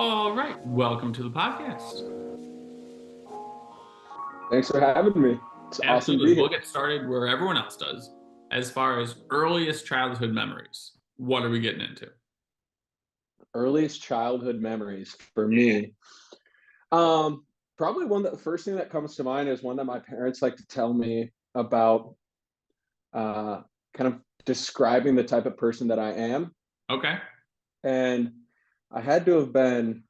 All right, welcome to the podcast. Thanks for having me. It's awesome to Absolutely. be We'll here. get started where everyone else does. As far as earliest childhood memories, what are we getting into? Earliest childhood memories for me. Um, Probably the first thing that comes to mind is one that my parents like to tell me about, kind of describing the type of person that I am. Okay. And I had to have been,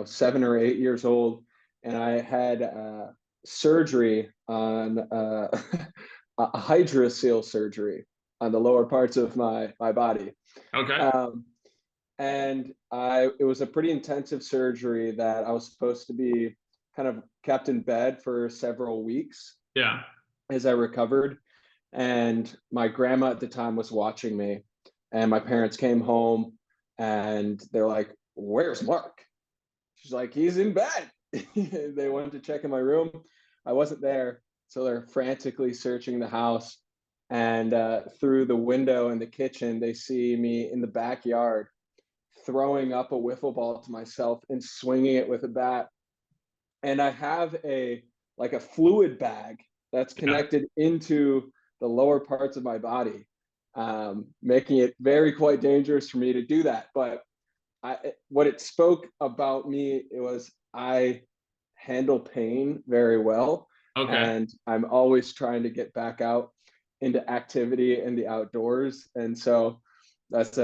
7 or 8 years old, and I had surgery on a hydrocele surgery on the lower parts of my body. Okay. Um, and it was a pretty intensive surgery that I was supposed to be kind of kept in bed for several weeks Yeah. as I recovered. And my grandma at the time was watching me, and my parents came home and they're like, "Where's Mark?" She's like, "He's in bed." They went to check in my room. I wasn't there, so they're frantically searching the house. And through the window in the kitchen, they see me in the backyard throwing up a wiffle ball to myself and swinging it with a bat. And I have a fluid bag that's Yeah. connected into the lower parts of my body, making it very quite dangerous for me to do that. But what it spoke about me, it was I handle pain very well, Okay. and I'm always trying to get back out into activity in the outdoors. And so that's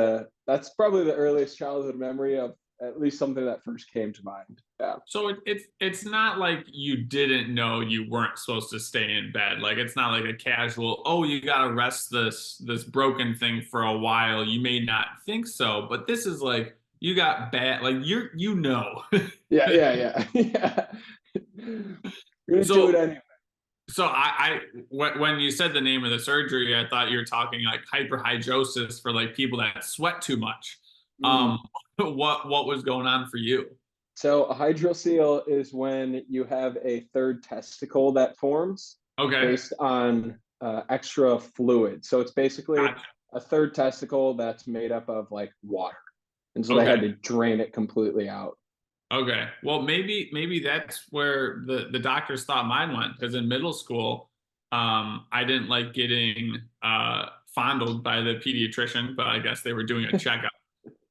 probably the earliest childhood memory of at least something that first came to mind. Yeah. So it's not like you didn't know you weren't supposed to stay in bed. Like it's not like a casual, oh, you gotta rest this broken thing for a while. You may not think so, but this is like you got bad, like you're. Yeah, yeah, yeah. Yeah. You're gonna do it So anyway. when you said the name of the surgery, I thought you were talking like hyperhidrosis for like people that sweat too much. Um, Mm. what was going on for you? So a hydrocele is when you have a third testicle that forms Okay, based on extra fluid. So it's basically gotcha. a third testicle that's made up of like water, and so they Okay, had to drain it completely out. okay. Well, maybe that's where the doctors thought mine went because in middle school, I didn't like getting fondled by the pediatrician, but I guess they were doing a checkup.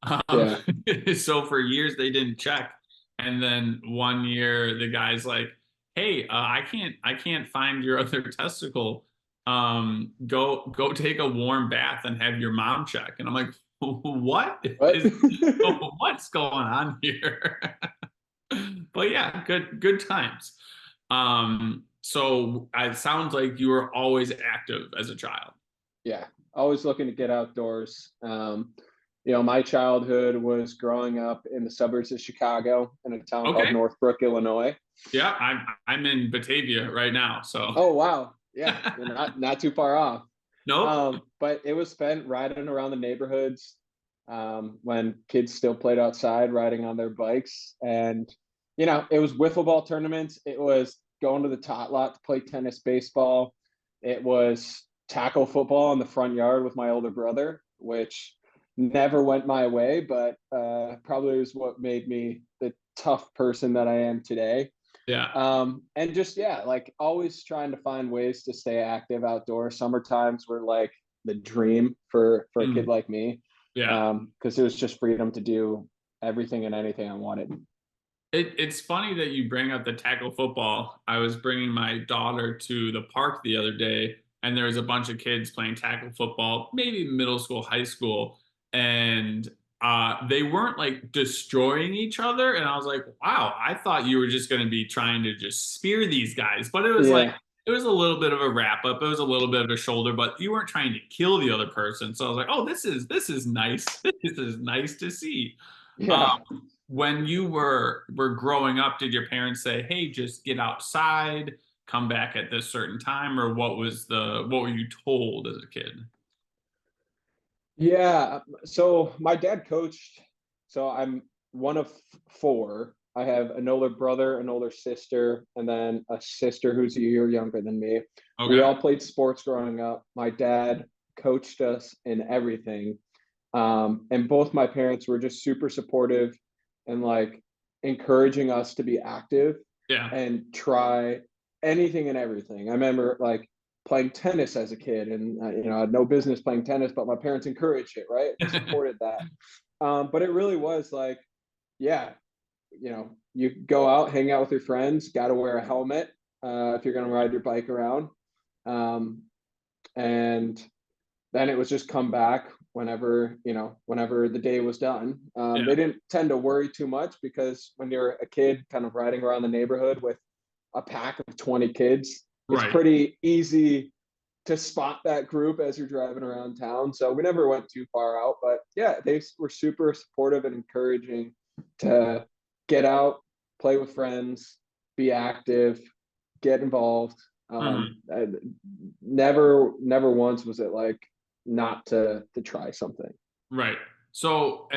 Um, Yeah. so for years they didn't check, and then one year the guy's like, "Hey, I can't find your other testicle. Go take a warm bath and have your mom check." And I'm like, "What What? is what's going on here?" But yeah, good times. So it sounds like you were always active as a child. Yeah. Always looking to get outdoors. My childhood was growing up in the suburbs of Chicago in a town called Okay. Northbrook, Illinois. Yeah, I'm in Batavia right now, so Oh wow. Yeah, you're not too far off. nope. But it was spent riding around the neighborhoods, when kids still played outside, riding on their bikes. And, it was wiffle ball tournaments. It was going to the tot lot to play tennis, baseball. It was tackle football in the front yard with my older brother, which never went my way, but probably was what made me the tough person that I am today. Yeah. And just, yeah, like always trying to find ways to stay active outdoors. Summer times were like the dream for a kid Mm, like me, yeah. because it was just freedom to do everything and anything I wanted. It's funny that you bring up the tackle football. I was bringing my daughter to the park the other day, and there was a bunch of kids playing tackle football, maybe middle school, high school, and they weren't like destroying each other. And I was like, wow, I thought you were just going to be trying to just spear these guys, but it was like Yeah, it was a little bit of a wrap up. It was a little bit of a shoulder, but you weren't trying to kill the other person. So I was like, oh, this is nice. This is nice to see. Um, yeah. when you were growing up, did your parents say, "Hey, just get outside, come back at this certain time," or what were you told as a kid? Yeah. So my dad coached. So I'm one of four. I have an older brother, an older sister, and then a sister who's a year younger than me. We Okay. all played sports growing up. My dad coached us in everything. And both my parents were just super supportive. and like encouraging us to be active Yeah. and try anything and everything. I remember like playing tennis as a kid, and I had no business playing tennis, but my parents encouraged it, right? They supported that. But it really was like, yeah, you go out, hang out with your friends, got to wear a helmet if you're going to ride your bike around. Um, and then it was just come back whenever the day was done. They Yeah. didn't tend to worry too much because when you're a kid kind of riding around the neighborhood with a pack of 20 kids, it's Right. pretty easy to spot that group as you're driving around town. So we never went too far out, but yeah, they were super supportive and encouraging to get out, play with friends, be active, get involved. Mhm. Never once was it like not to try something. Right. So,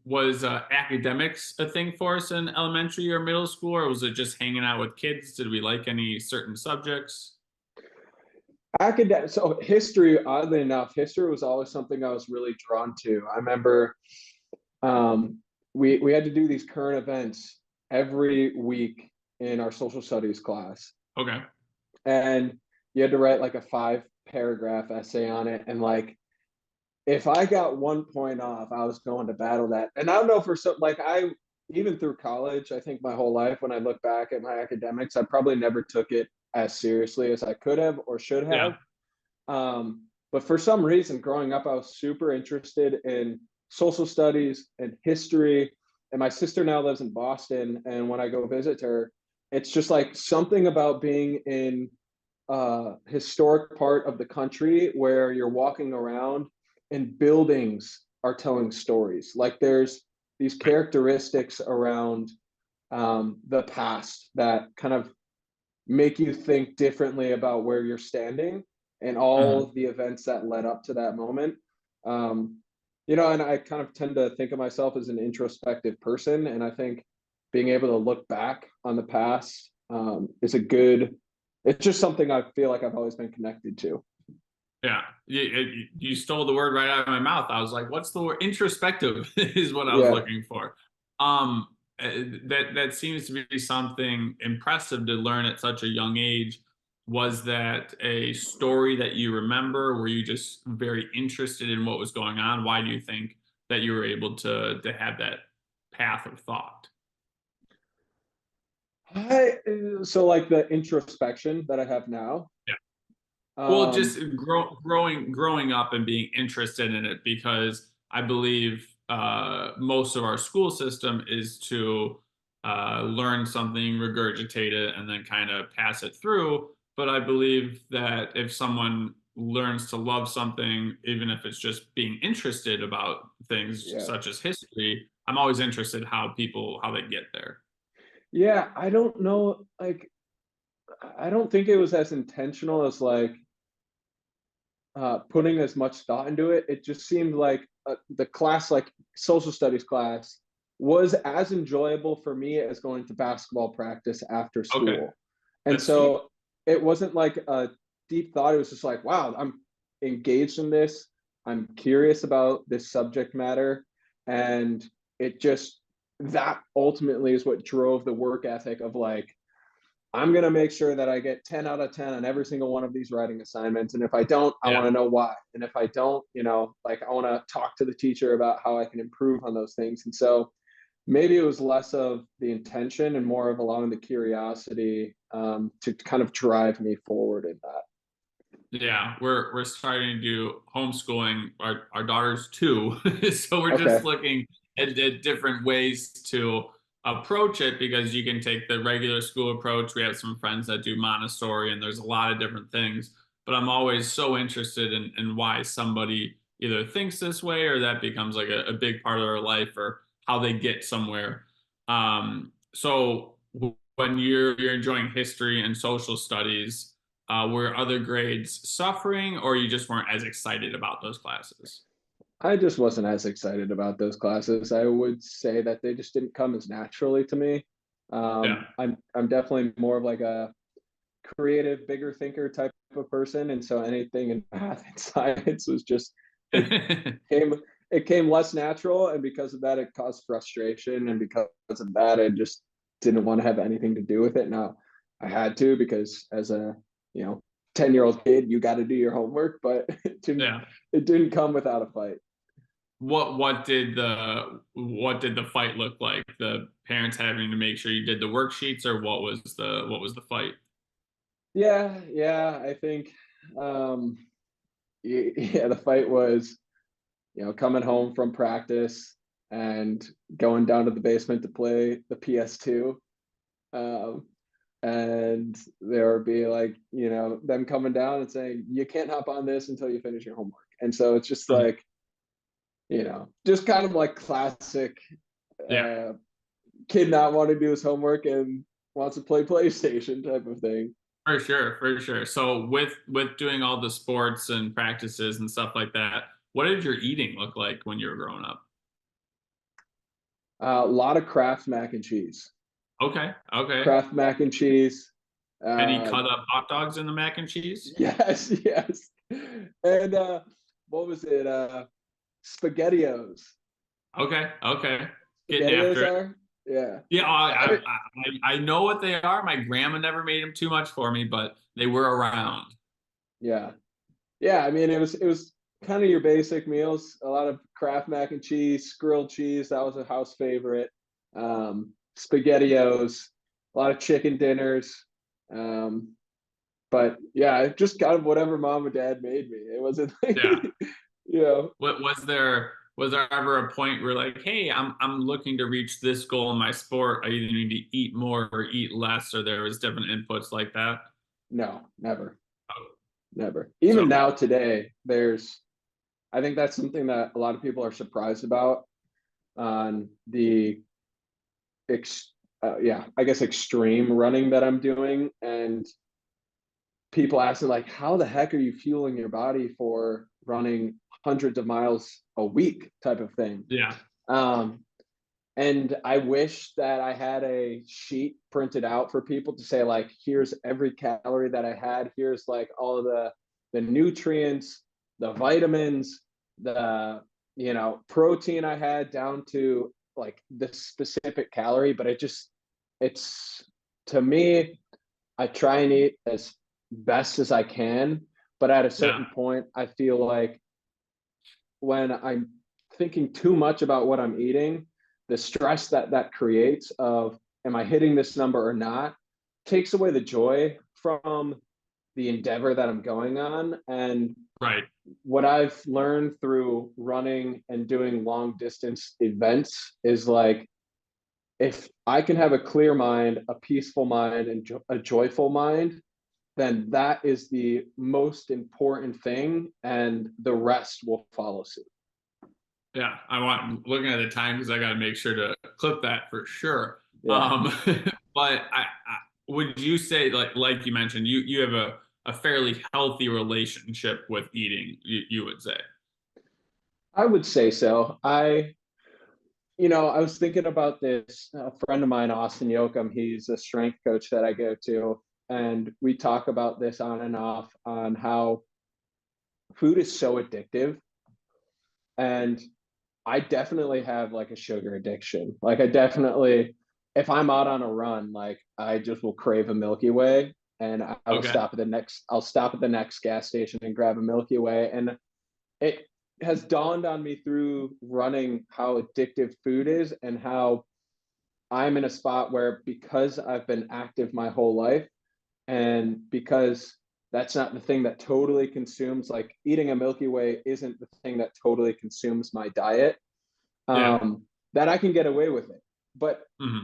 was academics a thing for us in elementary or middle school, or was it just hanging out with kids? Did we like any certain subjects? Academic. So history, oddly enough, history was always something I was really drawn to. I remember um, we had to do these current events every week in our social studies class, Okay. and you had to write like a 5 paragraph essay on it. And like, if I got 1 point off, I was going to battle that. And I don't know, for some, like, I even through college, I think my whole life, when I look back at my academics, I probably never took it as seriously as I could have or should Yeah. have. But for some reason, growing up, I was super interested in social studies and history. And my sister now lives in Boston. And when I go visit her, it's just like something about being in a historic part of the country where you're walking around and buildings are telling stories. Like there's these Right. characteristics around the past that kind of make you think differently about where you're standing and all Mhm. of the events that led up to that moment. Um, and I kind of tend to think of myself as an introspective person. And I think being able to look back on the past is it's just something I feel like I've always been connected to. Yeah. You stole the word right out of my mouth. I was like, "What's the word?" Introspective is what I was Yeah. looking for. Um, that seems to be something impressive to learn at such a young age. Was that a story that you remember? Were you just very interested in what was going on? Why do you think that you were able to have that path of thought? So like the introspection that I have now. Well, just Um, growing up and being interested in it because I believe most of our school system is to learn something, regurgitate it, and then kind of pass it through. But I believe that if someone learns to love something, even if it's just being interested about things yeah. such as history, I'm always interested how they get there. Yeah, I don't know. Like, I don't think it was as intentional as like putting as much thought into it. It just seemed like the class, like social studies class, was as enjoyable for me as going to basketball practice after Okay, school. And that's sweet. so it wasn't like a deep thought. It was just like, wow, I'm engaged in this. I'm curious about this subject matter. And it just, that ultimately is what drove the work ethic of like, I'm going to make sure that I get 10 out of 10 on every single one of these writing assignments. And if I don't, I Yeah. want to know why. And if I don't, like I want to talk to the teacher about how I can improve on those things. And so maybe it was less of the intention and more of allowing the curiosity to kind of drive me forward in that. Yeah, we're starting to do homeschooling. Our daughter's two, so we're just Okay. looking at different ways to approach it because you can take the regular school approach. We have some friends that do Montessori, and there's a lot of different things. But I'm always so interested in why somebody either thinks this way or that becomes like a big part of their life or how they get somewhere. When you're enjoying history and social studies, were other grades suffering, or you just weren't as excited about those classes? I just wasn't as excited about those classes. I would say that they just didn't come as naturally to me. Yeah. I'm definitely more of like a creative, bigger thinker type of person, and so anything in math and science was just it came it came less natural, and because of that, it caused frustration, and because of that, I just didn't want to have anything to do with it. Now, I had to because as a you know 10-year-old kid, you got to do your homework, but Yeah. it didn't come without a fight. What did the fight look like? The parents having to make sure you did the worksheets, or what was the fight? Yeah, I think um, yeah, the fight was coming home from practice and going down to the basement to play the PS2. Um, and there would be like, them coming down and saying, you can't hop on this until you finish your homework. And so it's just Mhm. like, just kind of like classic Yeah, uh, kid not wanting to do his homework and wants to play PlayStation type of thing. for sure, for sure. So with doing all the sports and practices and stuff like that, what did your eating look like when you were growing up? A lot of Kraft mac and cheese. Okay, okay. Kraft mac and cheese. Any Uh, cut up hot dogs in the mac and cheese? yes, yes. And what was it? SpaghettiOs. Okay, okay. Getting SpaghettiOs after it. are, yeah. Yeah, I, I, I I know what they are. My grandma never made them too much for me, but they were around. yeah, yeah. I mean, it was kind of your basic meals. A lot of Kraft mac and cheese, grilled cheese. That was a house favorite. SpaghettiOs, a lot of chicken dinners. Um, but yeah, just kind of whatever mom and dad made me. It wasn't like, Yeah. you know, What was there ever a point where like, hey, I'm looking to reach this goal in my sport. I either need to eat more or eat less, or there was different inputs like that? no, never, Oh, never. so Even now today, I think that's something that a lot of people are surprised about on the yeah, I guess extreme running that I'm doing, and people ask me like, how the heck are you fueling your body for running hundreds of miles a week type of thing. yeah, um, and I wish that I had a sheet printed out for people to say like, here's every calorie that I had, here's like all of the nutrients, the vitamins, the protein I had, down to like the specific calorie. But it's to me, I try and eat as best as I can, but at a yeah, certain point, I feel like when I'm thinking too much about what I'm eating, the stress that that creates of am I hitting this number or not takes away the joy from the endeavor that I'm going on. And right, what I've learned through running and doing long distance events is like, if I can have a clear mind, a peaceful mind, and a joyful mind, then that is the most important thing, and the rest will follow suit. yeah. Looking at the time because I got to make sure to clip that for sure. Yeah. Um, but would you say like you mentioned, you have a fairly healthy relationship with eating? You would say. I would say so. I was thinking about this. A friend of mine, Austin Yoakum, he's a strength coach that I go to, and we talk about this on and off on how food is so addictive. And I definitely have like a sugar addiction. Like I definitely, if I'm out on a run, like I just will crave a Milky Way, and I will Okay. I'll stop at the next gas station and grab a Milky Way. And it has dawned on me through running how addictive food is, and how I'm in a spot where, because I've been active my whole life, and because that's not the thing that totally consumes, like eating a Milky Way isn't the thing that totally consumes my diet, Yeah. that I can get away with it. But Hmm.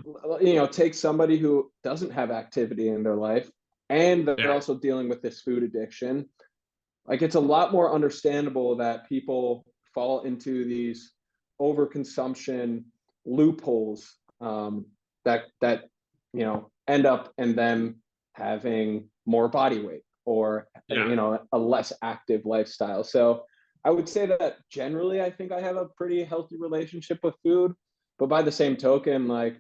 take somebody who doesn't have activity in their life, and they're Yeah. also dealing with this food addiction. Like, it's a lot more understandable that people fall into these overconsumption loopholes, that end up in them having more body weight, or Yeah. a less active lifestyle. So I would say that generally I think I have a pretty healthy relationship with food, but by the same token, like,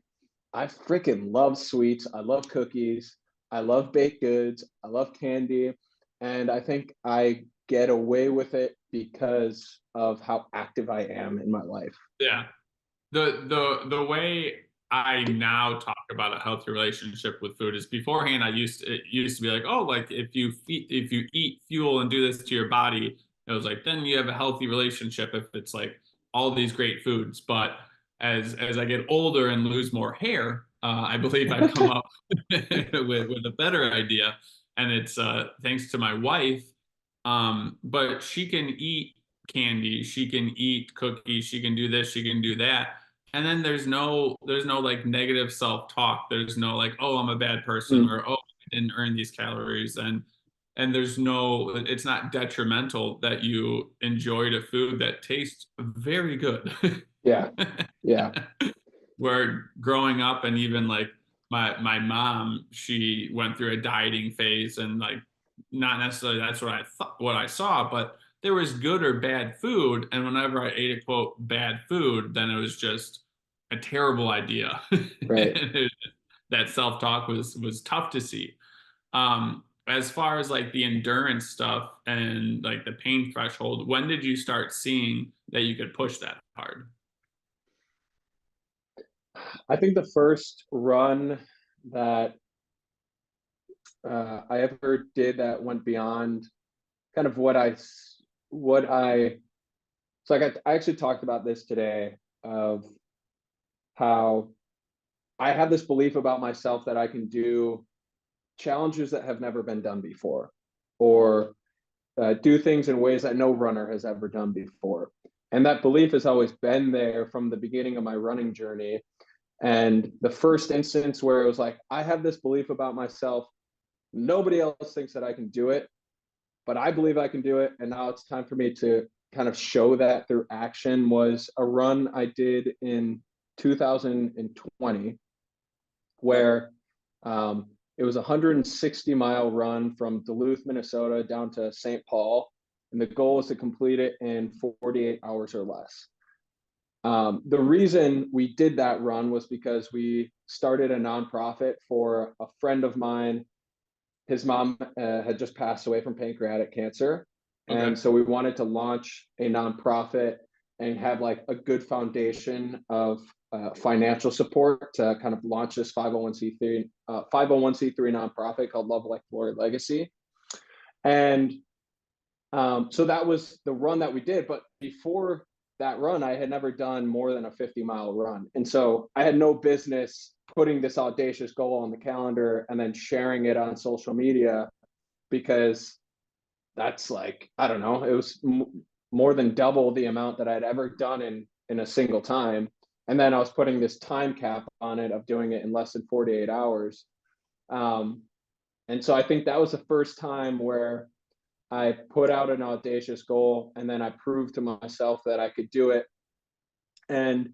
I freaking love sweets, I love cookies, I love baked goods, I love candy, and I think I get away with it because of how active I am in my life. Yeah. The way I now talk about a healthy relationship with food is beforehand it used to be like, oh, like if you eat fuel and do this to your body, it was like then you have a healthy relationship if it's like all these great foods. But as I get older and lose more hair, I believe I've come up with a better idea, and it's thanks to my wife. But she can eat candy, she can eat cookies, she can do this, she can do that, and then there's no like negative self-talk. There's no like, oh, I'm a bad person, Mm, or oh, I didn't earn these calories, and there's no, it's not detrimental that you enjoyed a food that tastes very good. yeah, yeah, Where growing up, and even like my mom, she went through a dieting phase, and like not necessarily that's what I thought, what I saw, but there was good or bad food, and whenever I ate a quote bad food, then it was just a terrible idea. right. That self-talk was tough to see. As far as like the endurance stuff and like the pain threshold, when did you start seeing that you could push that hard? I think the first run that I ever did that went beyond kind of what I so I actually talked about this today of how I have this belief about myself that I can do challenges that have never been done before, or do things in ways that no runner has ever done before. And that belief has always been there from the beginning of my running journey. And the first instance where it was like, I have this belief about myself, nobody else thinks that I can do it, but I believe I can do it. And now it's time for me to kind of show that through action, was a run I did in 2020 where it was a 160-mile run from Duluth, Minnesota down to St. Paul. And the goal was to complete it in 48 hours or less. The reason we did that run was because we started a nonprofit for a friend of mine. His mom had just passed away from pancreatic cancer. Okay. And so we wanted to launch a nonprofit and have like a good foundation of financial support to kind of launch this 501c3 nonprofit called Love Like Glory Legacy. And so that was the run that we did. But before that run, I had never done more than a 50-mile run. And so I had no business putting this audacious goal on the calendar and then sharing it on social media, because that's like, I don't know, it was more than double the amount that I'd ever done in a single time. And then I was putting this time cap on it of doing it in less than 48 hours. And so I think that was the first time where I put out an audacious goal, and then I proved to myself that I could do it. And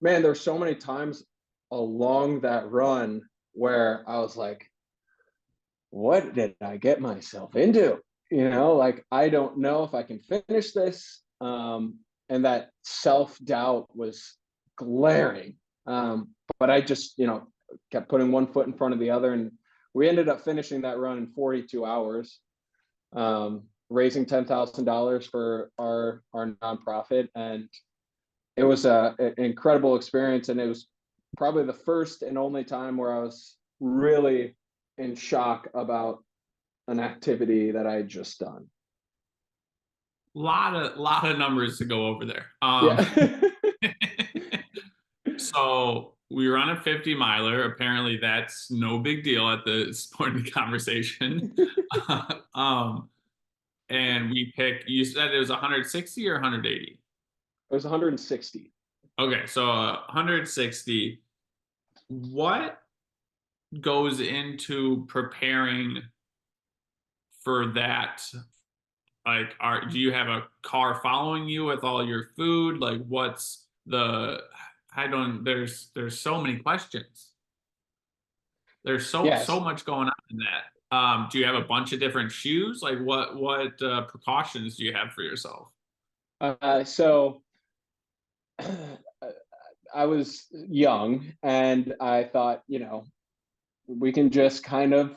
man, there's so many times along that run where I was like, what did I get myself into? Like, I don't know if I can finish this. And that self-doubt was glaring. But I just, kept putting one foot in front of the other. And we ended up finishing that run in 42 hours, raising $10,000 for our nonprofit. And it was an incredible experience. And it was probably the first and only time where I was really in shock about an activity that I had just done. Lot of numbers to go over there. Yeah. So we run a 50 miler. Apparently, that's no big deal at this point in the conversation. um, and we pick. You said it was 160 or 180. It was 160. Okay, so 160. What goes into preparing for that? Like, do you have a car following you with all your food? Like, what's the? I don't. There's so many questions. There's so Yes. much going on in that. Do you have a bunch of different shoes? Like, what precautions do you have for yourself? So I was young and I thought, we can just kind of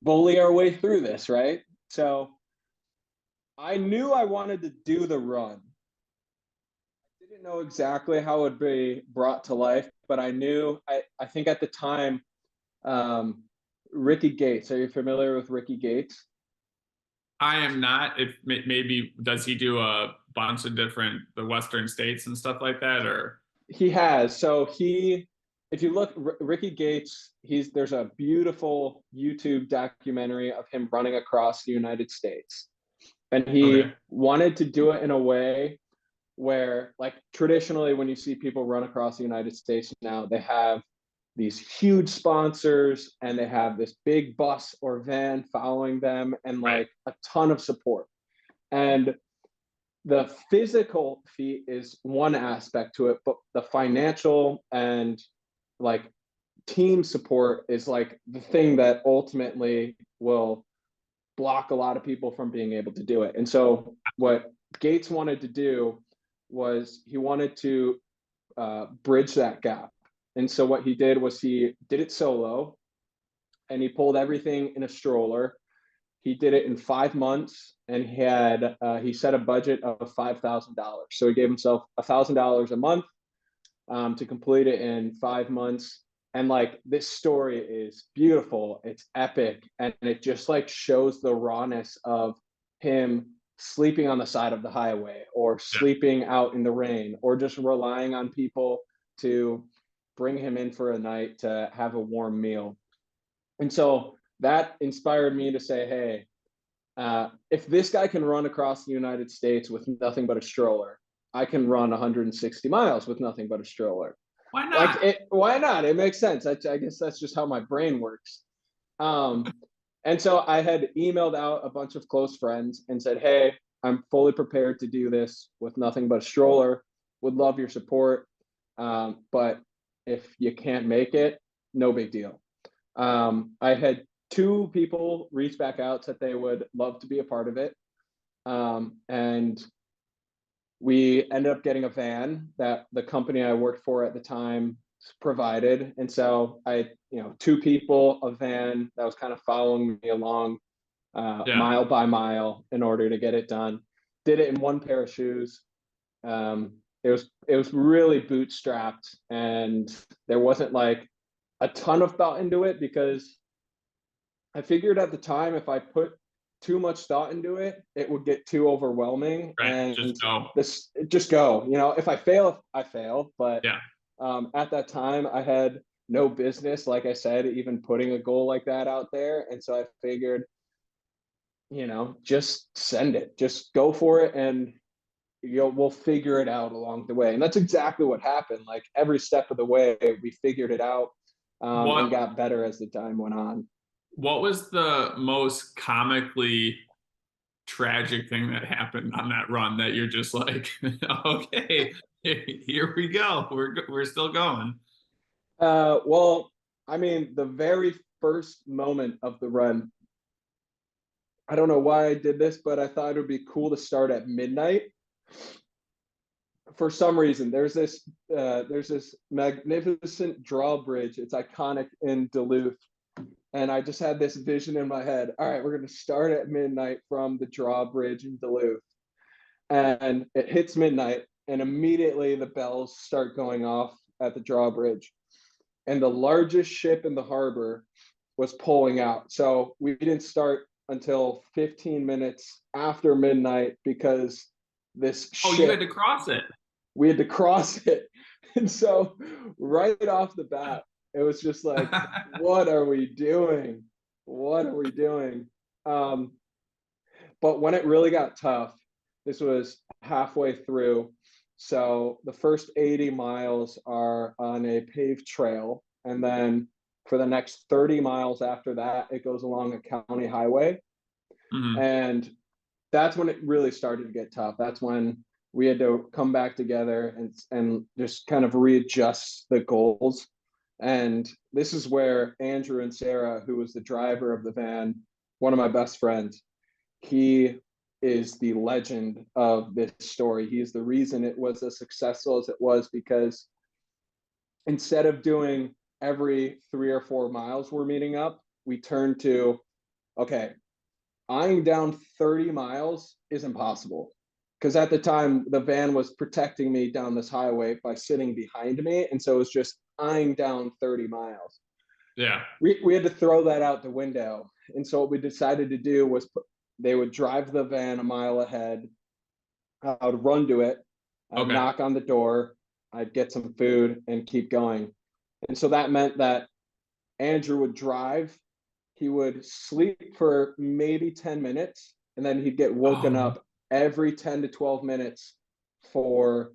bully our way through this, right? So I knew I wanted to do the run. Didn't know exactly how it would be brought to life, but I knew. I think at the time, um, Ricky Gates. Are you familiar with Ricky Gates? I am not. If maybe does he do a bunch of different the Western states and stuff like that, or He has. So if you look, Ricky Gates, there's a beautiful YouTube documentary of him running across the United States, and okay, he wanted to do it in a way where, like, traditionally when you see people run across the United States now, they have these huge sponsors and they have this big bus or van following them and right, like a ton of support. And the physical feat is one aspect to it, but the financial and like team support is like the thing that ultimately will block a lot of people from being able to do it. And so what Gates wanted to do was he wanted to bridge that gap. And so what he did was he did it solo and he pulled everything in a stroller. He did it in 5 months, and he set a budget of $5,000. So he gave himself $1,000 a month to complete it in 5 months. And like this story is beautiful, it's epic, and it just like shows the rawness of him sleeping on the side of the highway or yeah. sleeping out in the rain or just relying on people to bring him in for a night to have a warm meal. And so that inspired me to say, hey, if this guy can run across the United States with nothing but a stroller, I can run 160 miles with nothing but a stroller. Why Like, not? why not? It makes sense. I guess that's just how my brain works. Um, and so I had emailed out a bunch of close friends and said, hey, I'm fully prepared to do this with nothing but a stroller. Would love your support. But if you can't make it, no big deal. I had two people reach back out, said they would love to be a part of it. And we ended up getting a van that the company I worked for at the time provided. And so I, two people, a van that was kind of following me along Yeah. mile by mile in order to get it done. Did it in one pair of shoes. It was really bootstrapped, and there wasn't like a ton of thought into it because I figured at the time if I put too much thought into it, it would get too overwhelming Right. Just and go. this just go. If I fail, I fail. But Yeah. at that time, I had no business, like I said, even putting a goal like that out there. And so I figured, just send it, just go for it, and we'll figure it out along the way. And that's exactly what happened. Like every step of the way, we figured it out and What got better as the time went on. what was the most comically tragic thing that happened on that run that you're just like, okay, here we go. We're still going. Well, I mean, the very first moment of the run, I don't know why I did this, but I thought it would be cool to start at midnight. For some reason, there's this magnificent drawbridge. It's iconic in Duluth, and I just had this vision in my head. All right, we're going to start at midnight from the drawbridge in Duluth, and it hits midnight, and immediately the bells start going off at the drawbridge, and the largest ship in the harbor was pulling out. So we didn't start until 15 minutes after midnight because this Oh, you had ship, to cross it. we had to cross it. And so right off the bat, it was just like, what are we doing? What are we doing? Um, but when it really got tough, this was halfway through. So the first 80 miles are on a paved trail. And then for the next 30 miles after that, it goes along a county highway. Mhm. And that's when it really started to get tough. That's when we had to come back together and just kind of readjust the goals. And this is where Andrew and Sarah, who was the driver of the van, one of my best friends, he is the legend of this story. He is the reason it was as successful as it was because instead of doing every 3 or 4 miles we're meeting up, we turned to, okay, eyeing down 30 miles is impossible. Because at the time, the van was protecting me down this highway by sitting behind me. And so it was just eyeing down 30 miles. Yeah. We had to throw that out the window. And so what we decided to do was they would drive the van a mile ahead. I would run to it. I'd Okay. knock on the door. I'd get some food and keep going. And so that meant that Andrew would drive. He would sleep for maybe 10 minutes, and then he'd get woken Oh, up every 10 to 12 minutes for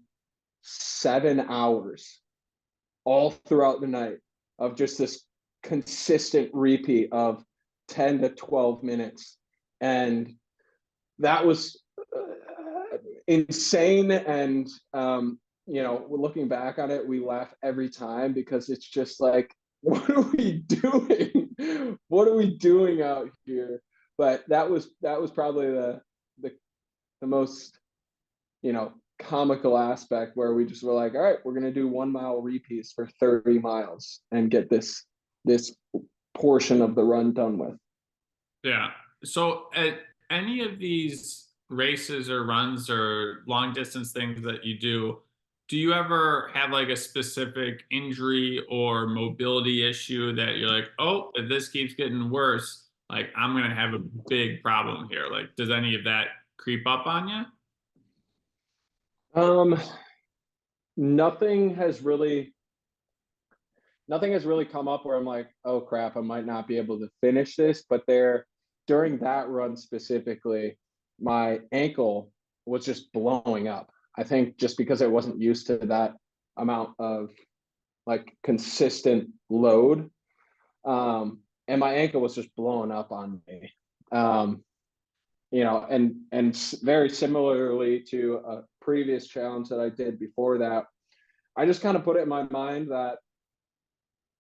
7 hours, all throughout the night, of just this consistent repeat of 10 to 12 minutes. And that was insane. And, looking back on it, we laugh every time because it's just like, what are we doing? What are we doing out here? But that was probably the, the most, comical aspect, where we just were like, all right, we're going to do 1 mile repeats for 30 miles and get this portion of the run done with. yeah. So at any of these races or runs or long distance things that you do you ever have like a specific injury or mobility issue that you're like, oh, if this keeps getting worse, like I'm gonna have a big problem here? Like, does any of that creep up on you? Um, nothing has really nothing has really come up where I'm like, oh crap, I might not be able to finish this. But during that run specifically, my ankle was just blowing up. I think just because I wasn't used to that amount of like consistent load. And my ankle was just blowing up on me. Um, and very similarly to a previous challenge that I did before that, I just kind of put it in my mind that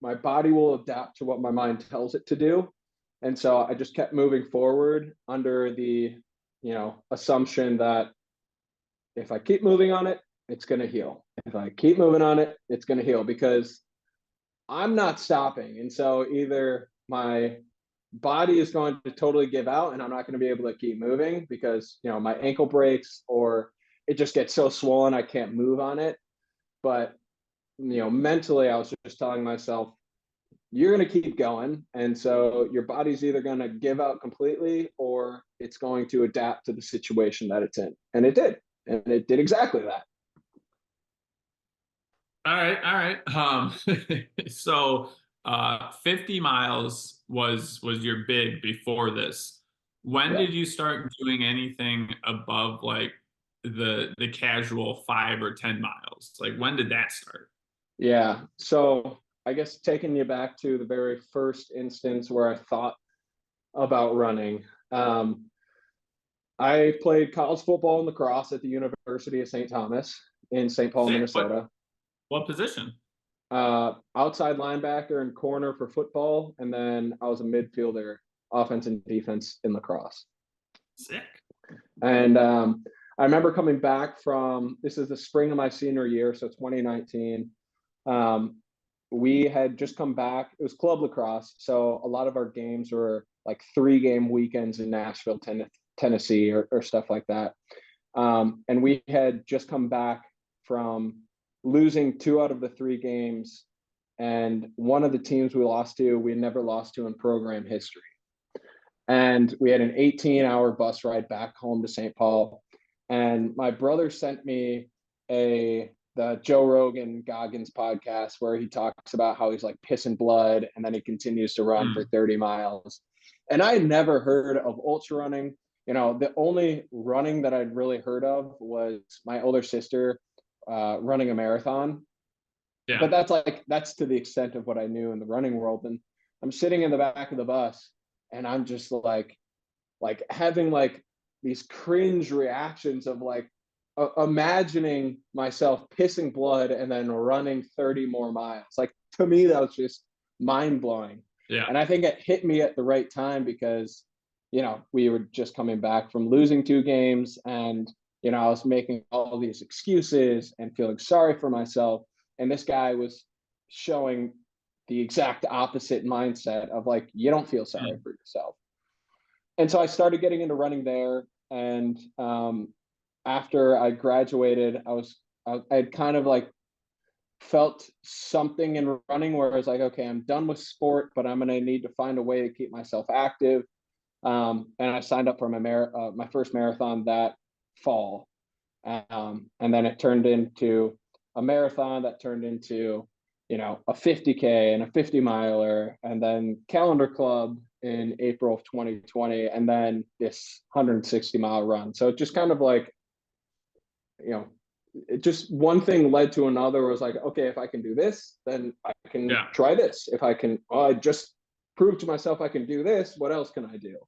my body will adapt to what my mind tells it to do. And so I just kept moving forward under the, assumption that if I keep moving on it, it's going to heal. If I keep moving on it, it's going to heal, because I'm not stopping. And so either my body is going to totally give out and I'm not going to be able to keep moving because, my ankle breaks, or it just gets so swollen I can't move on it. But, mentally, I was just telling myself, you're going to keep going. And so your body's either going to give out completely or it's going to adapt to the situation that it's in. And it did. And it did exactly that. All right, all right. So 50 miles was your big before this. When Yeah. did you start doing anything above like the casual 5 or 10 miles? Like when did that start? Yeah. So I guess taking you back to the very first instance where I thought about running, I played college football and lacrosse at the University of St. Thomas in St. Paul, Sick. Minnesota. What position? Outside linebacker and corner for football, and then I was a midfielder, offense and defense in lacrosse. Sick. And I remember coming back from, this is the spring of my senior year, so 2019. We had just come back. It was club lacrosse, so a lot of our games were like 3-game weekends in Nashville, Tennessee, or stuff like that. And we had just come back from losing 2 out of the 3 games, and one of the teams we lost to, we had never lost to in program history. And we had an 18-hour bus ride back home to St. Paul. And my brother sent me the Joe Rogan Goggins podcast where he talks about how he's like pissing blood and then he continues to run for Hmm. 30 miles. And I had never heard of ultra running. The only running that I'd really heard of was my older sister running a marathon. Yeah. But that's to the extent of what I knew in the running world. And I'm sitting in the back of the bus and I'm just like having like these cringe reactions of like imagining myself pissing blood and then running 30 more miles. Like, to me, that was just mind blowing. Yeah. And I think it hit me at the right time because, we were just coming back from losing 2 games, and, I was making all these excuses and feeling sorry for myself. And this guy was showing the exact opposite mindset of like, you don't feel sorry Hmm. for yourself. and so I started getting into running there. And after I graduated, I had kind of like felt something in running where I was like, okay, I'm done with sport, but I'm going to need to find a way to keep myself active. And I signed up for my first marathon that fall. And then it turned into a marathon that turned into, a 50K and a 50 miler, and then calendar club in April of 2020, and then this 160-mile run. So it just kind of like, you know, it just one thing led to another. It was like, okay, if I can do this, then I can Yeah. try this. If I can, I just prove to myself I can do this. What else can I do?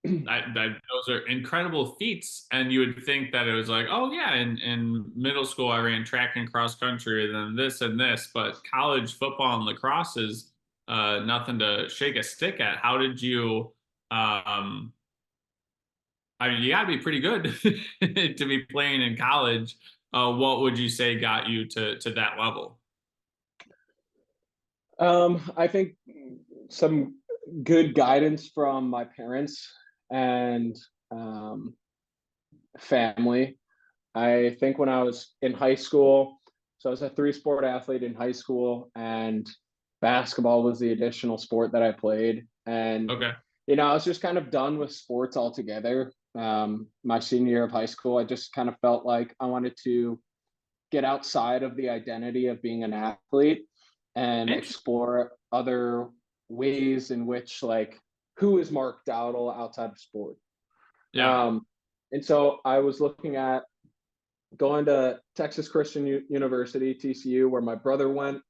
Those are incredible feats, and you would think that it was like, oh yeah, in middle school I ran track and cross country, and then this and this, but college football and lacrosse is nothing to shake a stick at. How did you? Um, I mean, you got to be pretty good to be playing in college. What would you say got you to that level? I think some good guidance from my parents and family. I think when I was in high school, so I was a three-sport athlete in high school, and basketball was the additional sport that I played. And Okay. I was just kind of done with sports altogether. My senior year of high school, I just kind of felt like I wanted to get outside of the identity of being an athlete and Interesting. explore other ways in which, like, who is Mark Dowdle outside of sport. Yeah. Um, and so I was looking at going to Texas Christian University, TCU, where my brother went,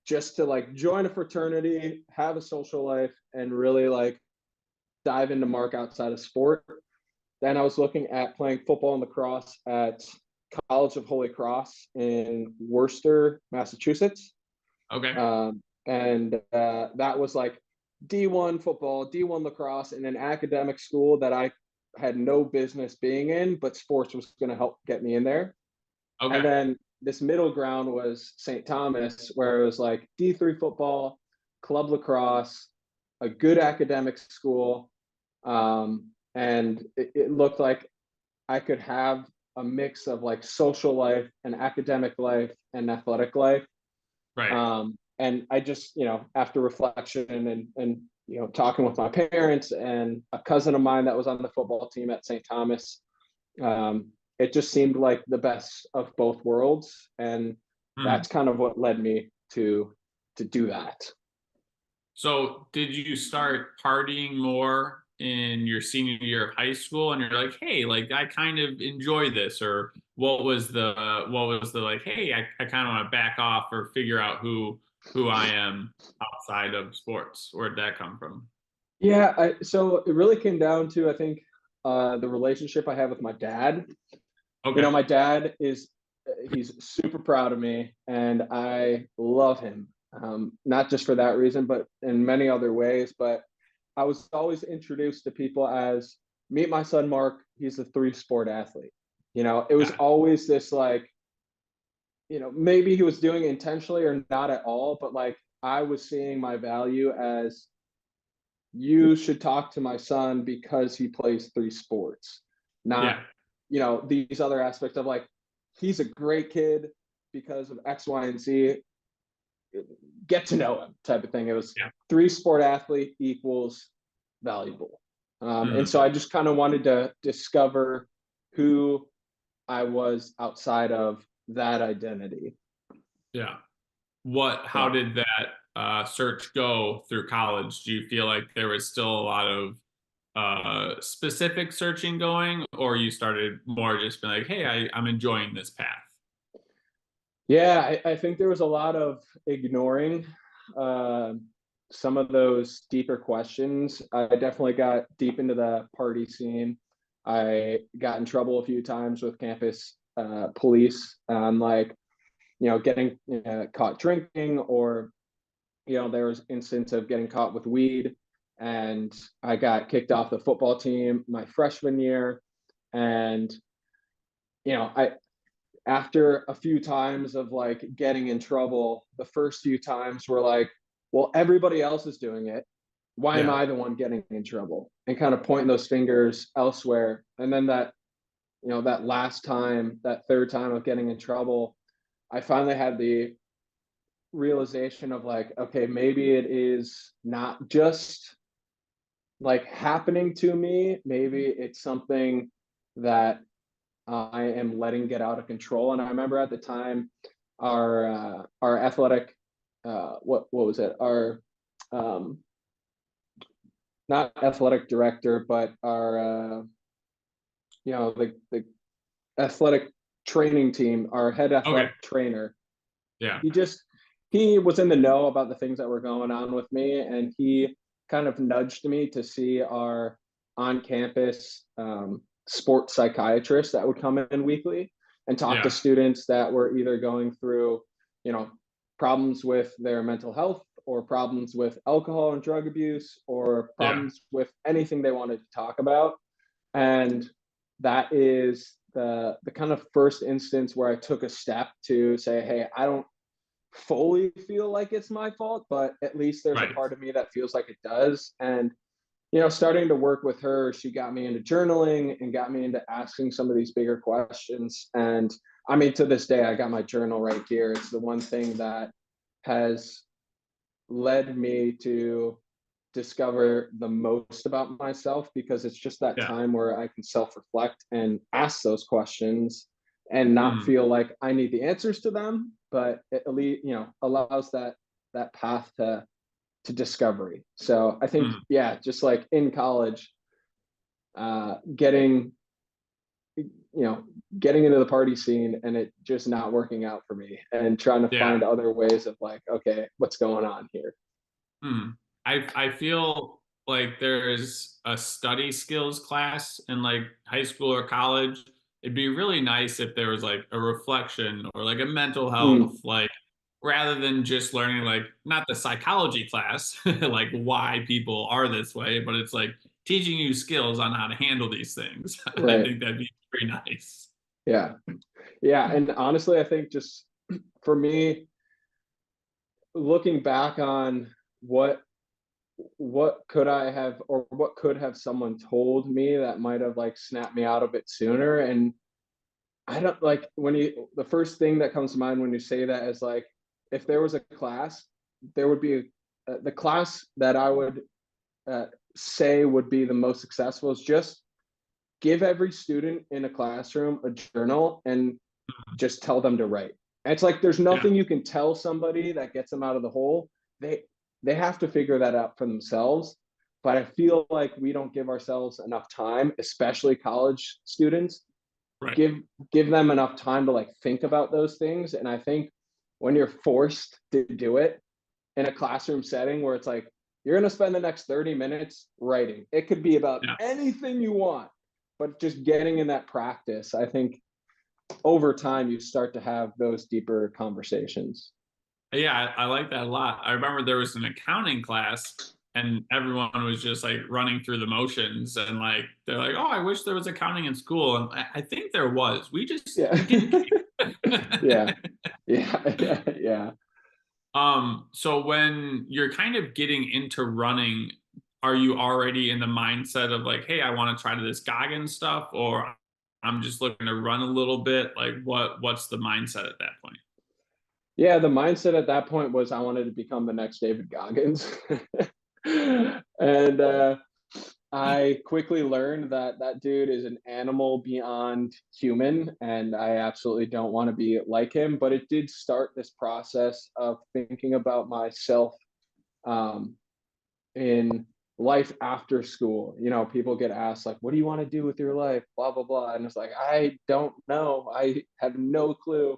just to like join a fraternity, have a social life, and really like dive into Mark outside of sport. Then I was looking at playing football and lacrosse at College of Holy Cross in Worcester, Massachusetts. Okay. And that was like D1 football, D1 lacrosse in an academic school that I had no business being in, but sports was going to help get me in there. And Okay. then this middle ground was St. Thomas, where it was like D3 football, club lacrosse, a good academic school. And it looked like I could have a mix of like social life and academic life and athletic life. Right. And I just, after reflection and talking with my parents and a cousin of mine that was on the football team at St. Thomas, it just seemed like the best of both worlds, and Hmm. that's kind of what led me to do that. So, did you start partying more in your senior year of high school, and you're like, "Hey, like I kind of enjoy this," or what was the like, "Hey, I kind of want to back off or figure out who I am outside of sports." Where'd that come from? Yeah, so it really came down to, I think, the relationship I have with my dad. Okay. My dad he's super proud of me, and I love him. Not just for that reason, but in many other ways. But I was always introduced to people as, meet my son Mark. He's a three-sport athlete. It was Yeah. always this like, maybe he was doing it intentionally or not at all, but like I was seeing my value as, you should talk to my son because he plays three sports, not, Yeah. these other aspects of like, he's a great kid because of X, Y, and Z. Get to know him type of thing. It was Yeah. three-sport athlete equals valuable. And Mhm. so I just kind of wanted to discover who I was outside of that identity. Yeah. How Yeah. did that search go through college? Do you feel like there was still a lot of specific searching going, or you started more just being like, hey, I'm enjoying this path? Yeah, I think there was a lot of ignoring uh, some of those deeper questions. I definitely got deep into the party scene. I got in trouble a few times with campus police on like, getting caught drinking, or, there was instance of getting caught with weed. And I got kicked off the football team my freshman year. And, I after a few times of like getting in trouble, the first few times were like, well, everybody else is doing it. why am Yeah. I the one getting in trouble? And kind of pointing those fingers elsewhere. And then that, that last time, that third time of getting in trouble, I finally had the realization of like, okay, maybe it is not just like happening to me. Maybe it's something that I am letting get out of control. And I remember at the time, our athletic, what was it? Our um, not athletic director, but our the athletic training team, our head Okay. athletic trainer. Yeah. He just he was in the know about the things that were going on with me, and he kind of nudged me to see our on-campus sports psychiatrist that would come in weekly and talk to Yeah. students that were either going through, you know, problems with their mental health or problems with alcohol and drug abuse or Yeah. problems with anything they wanted to talk about. And that is the kind of first instance where I took a step to say, hey, I don't fully feel like it's my fault, but at least there's a Right. part of me that feels like it does. And starting to work with her, she got me into journaling and got me into asking some of these bigger questions. And I mean, to this day, I got my journal right here. It's the one thing that has led me to discover the most about myself, because it's just that Yeah. time where I can self reflect and ask those questions and not Mm. feel like I need the answers to them, but it at least, allows that path to discovery. So I think, Mm. yeah, just like in college, getting getting into the party scene and it just not working out for me and trying to Yeah. find other ways of like, okay, what's going on here? Hmm. I feel like there's a study skills class in like high school or college. It'd be really nice if there was like a reflection or like a mental Mm, health, like rather than just learning like not the psychology class, like why people are this way, but it's like teaching you skills on how to handle these things. I right. think that'd be pretty nice. Yeah. Yeah. And honestly, I think just for me, looking back on what could I have, or what could have someone told me that might have like snapped me out of it sooner. And I don't like when the first thing that comes to mind when you say that is like, if there was a class, there would be the class that I would uh, say would be the most successful is just give every student in a classroom a journal and just tell them to write. And it's like there's Yeah. nothing you can tell somebody that gets them out of the hole. They have to figure that out for themselves. But I feel like we don't give ourselves enough time, especially college students. Right. Give give them enough time to like think about those things. And I think when you're forced to do it in a classroom setting where it's like you're going to spend the next 30 minutes writing, it could be about Yeah. anything you want, but just getting in that practice, I think over time you start to have those deeper conversations. Yeah, I like that a lot. I remember there was an accounting class and everyone was just like running through the motions and like they're like, "Oh, I wish there was accounting in school." And I think there was. Yeah. We didn't care. Yeah. Yeah. Yeah. So when you're kind of getting into running, are you already in the mindset of like, "Hey, I want to try this Goggins stuff," or I'm just looking to run a little bit? Like what's the mindset at that point? Yeah, the mindset at that point was I wanted to become the next David Goggins. And I quickly learned that that dude is an animal beyond human, and I absolutely don't want to be like him. But it did start this process of thinking about myself um, in life after school. People get asked like, "What do you want to do with your life?" Blah blah blah, and it's like I don't know. I have no clue.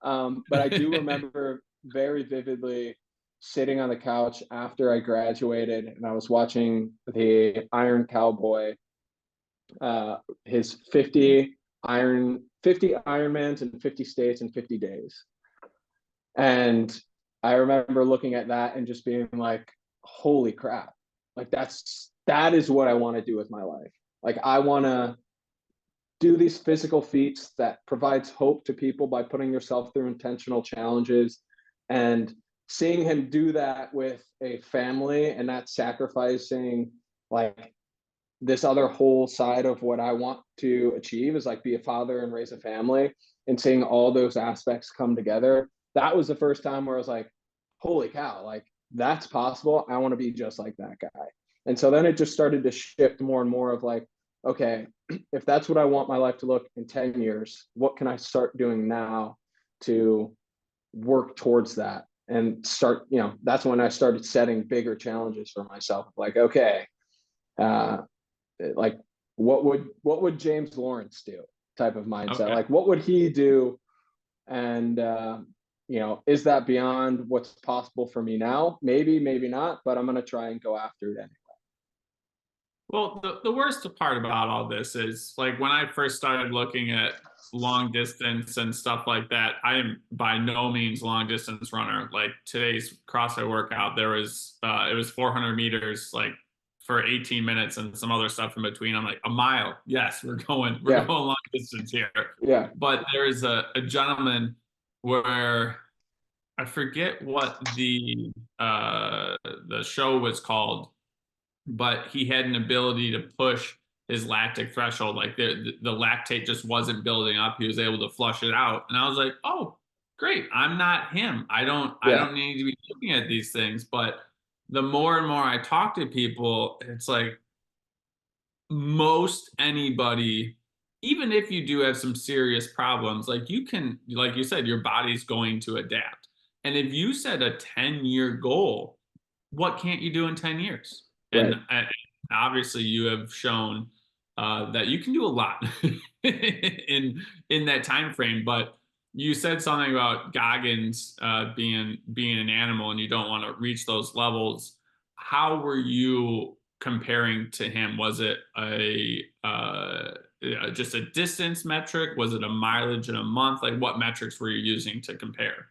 But I do remember very vividly sitting on the couch after I graduated, and I was watching the Iron Cowboy, his 50 Ironmans in 50 states in 50 days. And I remember looking at that and just being like, holy crap. Like that is what I want to do with my life. Like I want to do these physical feats that provides hope to people by putting yourself through intentional challenges and seeing him do that with a family and not sacrificing like this other whole side of what I want to achieve is like be a father and raise a family, and seeing all those aspects come together. That was the first time where I was like, holy cow, like that's possible. I want to be just like that guy. And so then it just started to shift more and more of like, okay, if that's what I want my life to look in 10 years, what can I start doing now to work towards that? And start, that's when I started setting bigger challenges for myself. Like, okay, uh, like what would James Lawrence do type of mindset? Okay. Like what would he do? And is that beyond what's possible for me now? Maybe, maybe not, but I'm gonna try and go after it anyway. Well, the worst part about all this is like when I first started looking at long distance and stuff like that, I am by no means long distance runner. Like today's CrossFit workout, it was 400 meters like for 18 minutes and some other stuff in between. I'm like, a mile. Yes, we're Yeah, going long distance here. yeah, But there is a gentleman where I forget what the show was called, but he had an ability to push his lactic threshold. Like the lactate just wasn't building up. He was able to flush it out. And I was like, oh, great. I'm not him. I yeah, don't need to be looking at these things. But the more and more I talk to people, it's like most anybody, even if you do have some serious problems, like you can, like you said, your body's going to adapt. And if you set a 10-year goal, what can't you do in 10 years? right. And obviously you have shown that you can do a lot in that time frame. But you said something about Goggins being an animal and you don't want to reach those levels. How were you comparing to him? Was it just a distance metric? Was it a mileage in a month? Like what metrics were you using to compare?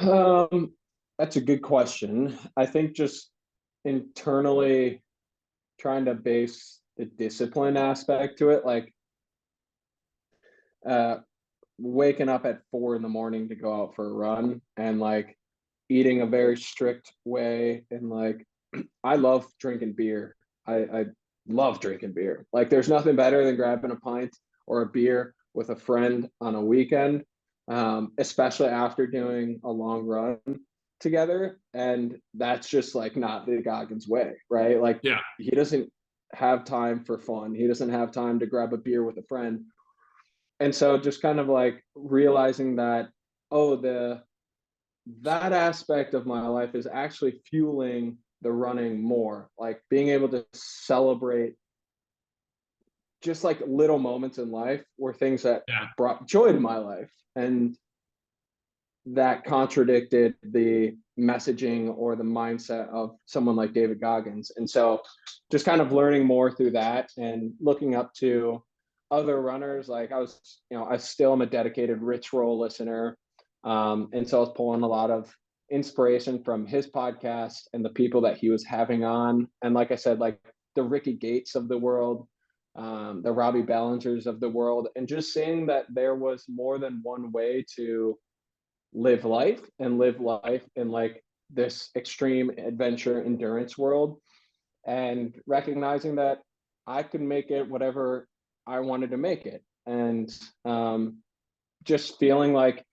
Um, that's a good question. I think just internally trying to base the discipline aspect to it, like uh waking up at 4 in the morning to go out for a run, and like eating a very strict way, and like I love drinking beer. I love drinking beer. Like there's nothing better than grabbing a pint or a beer with a friend on a weekend, especially after doing a long run together. And that's just like not the Goggins way, right? Like Yeah. he doesn't have time for fun. He doesn't have time to grab a beer with a friend. And so just kind of like realizing that, oh, the that aspect of my life is actually fueling the running more, like being able to celebrate just like little moments in life were things that Yeah. brought joy to my life, and that contradicted the messaging or the mindset of someone like David Goggins. And so just kind of learning more through that and looking up to other runners. Like I still am a dedicated Rich Roll listener. And so I was pulling a lot of inspiration from his podcast and the people that he was having on. And like I said, like the Ricky Gates of the world, the Robbie Ballingers of the world, and just seeing that there was more than one way to live life in like this extreme adventure endurance world, and recognizing that I could make it whatever I wanted to make it. And just feeling like,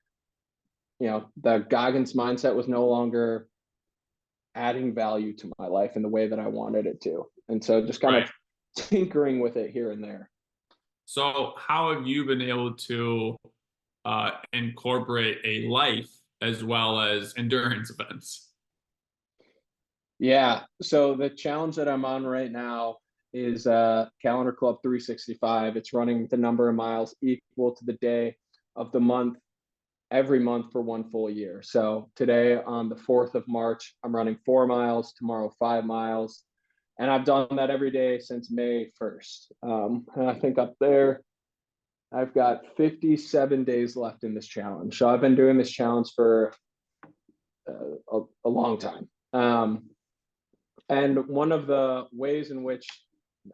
the Goggins mindset was no longer adding value to my life in the way that I wanted it to. And so just kind Right. of tinkering with it here and there. So how have you been able to incorporate a life as well as endurance events? Yeah. So the challenge that I'm on right now is Calendar Club 365. It's running the number of miles equal to the day of the month every month for one full year. So today on the 4th of March, I'm running 4 miles, tomorrow 5 miles. And I've done that every day since May 1st. And I think up there, I've got 57 days left in this challenge. So I've been doing this challenge for a long time. And one of the ways in which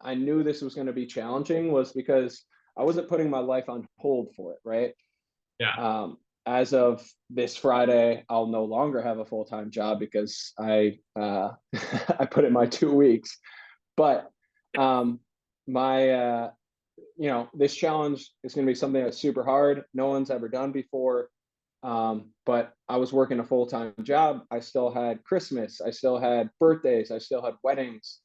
I knew this was going to be challenging was because I wasn't putting my life on hold for it, right? Yeah. as of this Friday, I'll no longer have a full-time job because I I put in my 2 weeks. But my this challenge is going to be something that's super hard. No one's ever done before. But I was working a full-time job. I still had Christmas. I still had birthdays. I still had weddings.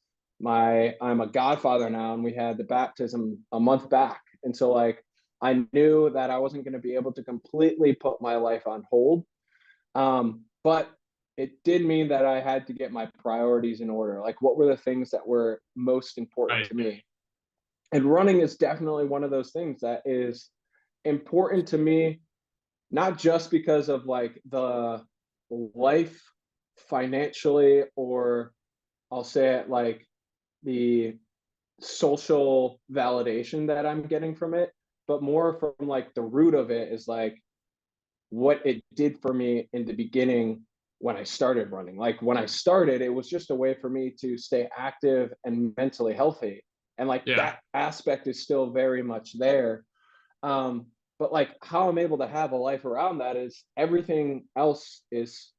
I'm a godfather now, and we had the baptism a month back. And so like I knew that I wasn't going to be able to completely put my life on hold. But it did mean that I had to get my priorities in order. Like, what were the things that were most important Right. to me? And running is definitely one of those things that is important to me, not just because of like the life financially, or I'll say it like the social validation that I'm getting from it, but more from like the root of it is like what it did for me in the beginning when I started running. Like when I started, it was just a way for me to stay active and mentally healthy. And like Yeah. that aspect is still very much there. But like how I'm able to have a life around that is everything else is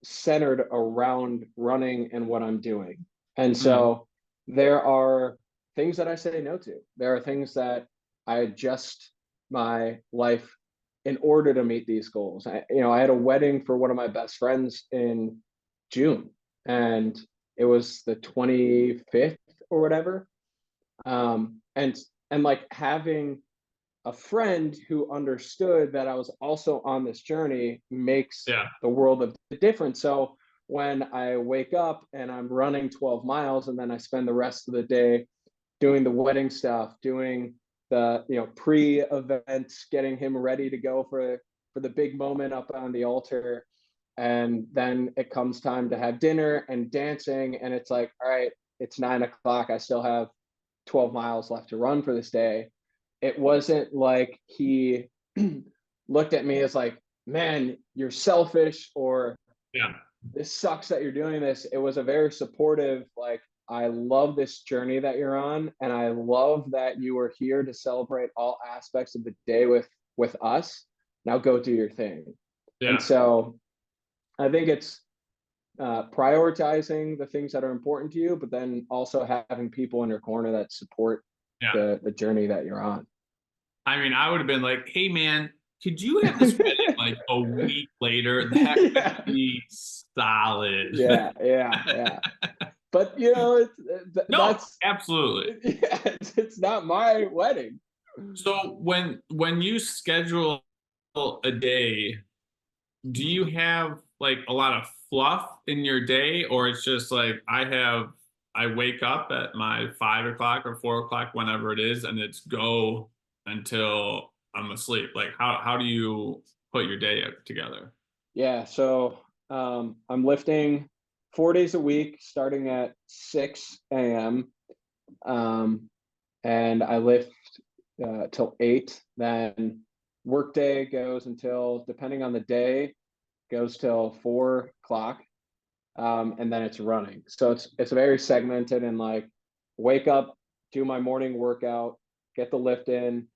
centered around running and what I'm doing. And Mm. so there are things that I say no to. There are things that I adjust my life in order to meet these goals. I had a wedding for one of my best friends in June, and it was the 25th or whatever. And like having a friend who understood that I was also on this journey makes Yeah. the world of difference. So when I wake up and I'm running 12 miles and then I spend the rest of the day doing the wedding stuff, doing the pre-event, getting him ready to go for the big moment up on the altar, and then it comes time to have dinner and dancing, and it's like, all right, it's 9 o'clock. I still have 12 miles left to run for this day. It wasn't like he looked at me as like, man, you're selfish, or Yeah. this sucks that you're doing this. It was a very supportive, like, I love this journey that you're on, and I love that you are here to celebrate all aspects of the day with us. Now go do your thing. And Yeah. so I think it's prioritizing the things that are important to you, but then also having people in your corner that support Yeah. the journey that you're on. I mean, I would have been like, "Hey, man, could you have this wedding like a week later? That could Yeah, be solid." yeah. But No, absolutely. yeah, it's not my wedding. So when you schedule a day, do you have like a lot of fluff in your day, or it's just like I wake up at my 5 o'clock or 4 o'clock, whenever it is, and it's go until I'm asleep? Like how do you put your day together? Yeah, so I'm lifting 4 days a week, starting at 6 a.m. Um, and I lift till 8. Then workday goes until, depending on the day, goes till 4 o'clock, and then it's running. So it's very segmented, and like wake up, do my morning workout, get the lift in,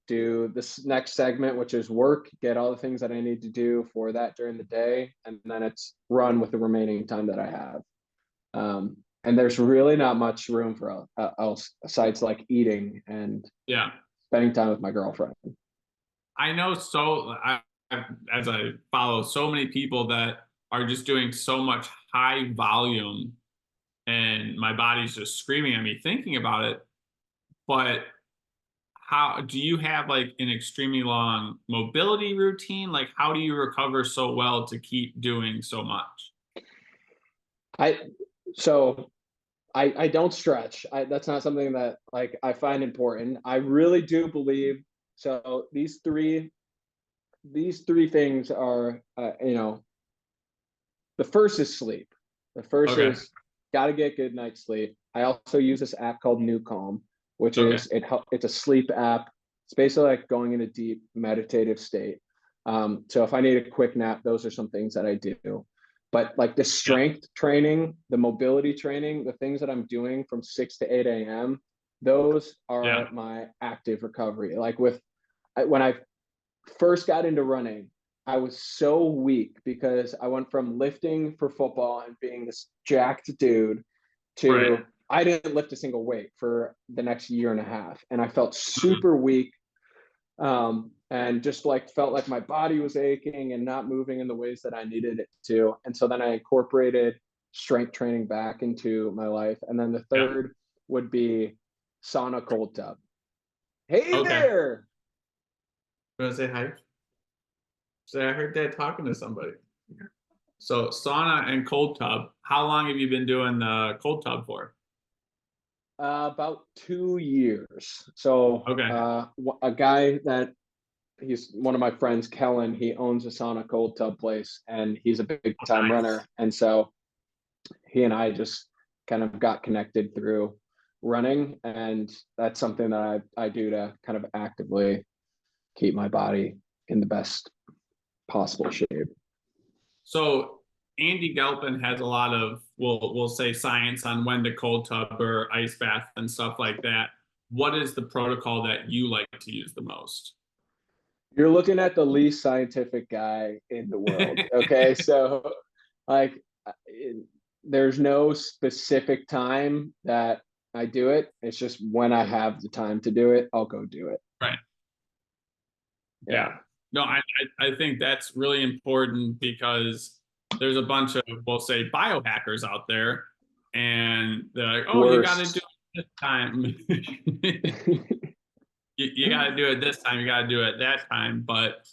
do this next segment, which is work, get all the things that I need to do for that during the day, and then it's run with the remaining time that I have. And there's really not much room for else besides like eating and Yeah. spending time with my girlfriend. I know as I follow so many people that are just doing so much high volume, and my body's just screaming at me thinking about it. But how do you have like an extremely long mobility routine? Like how do you recover so well to keep doing so much? I so I don't stretch. That's not something that like I find important. I really do believe so. These three things are the first is sleep. The first Okay. is got to get good night's sleep. I also use this app called New Calm, which Okay. is it's a sleep app. It's basically like going in a deep meditative state. So if I need a quick nap, those are some things that I do. But like the Yeah. strength training, the mobility training, the things that I'm doing from 6 to 8 a.m., those Yeah. are my active recovery. Like when I first got into running, I was so weak because I went from lifting for football and being this jacked dude Right. to I didn't lift a single weight for the next year and a half. And I felt Mhm. super weak, and just like felt like my body was aching and not moving in the ways that I needed it to. And so then I incorporated strength training back into my life. And then the Yeah. third would be sauna cold tub. Hey Okay. there. You want to say hi? Say, I heard Dad talking to somebody. So sauna and cold tub. How long have you been doing the cold tub for? About 2 years. So Okay. a guy that he's one of my friends, Kellen, he owns a sauna cold tub place and he's a big Oh, time runner. nice. And so he and I just kind of got connected through running. And that's something that I do to kind of actively keep my body in the best possible shape. So Andy Galpin has a lot of, we'll say, science on when to cold tub or ice bath and stuff like that. What is the protocol that you like to use the most? You're looking at the least scientific guy in the world. Okay. So, like, there's no specific time that I do it. It's just when I have the time to do it, I'll go do it. Right. Yeah. Yeah. No, I think that's really important because there's a bunch of, we'll say, biohackers out there, and they're like, oh, you got to do Worst. it this time. You got to do it this time. You got to do it that time. But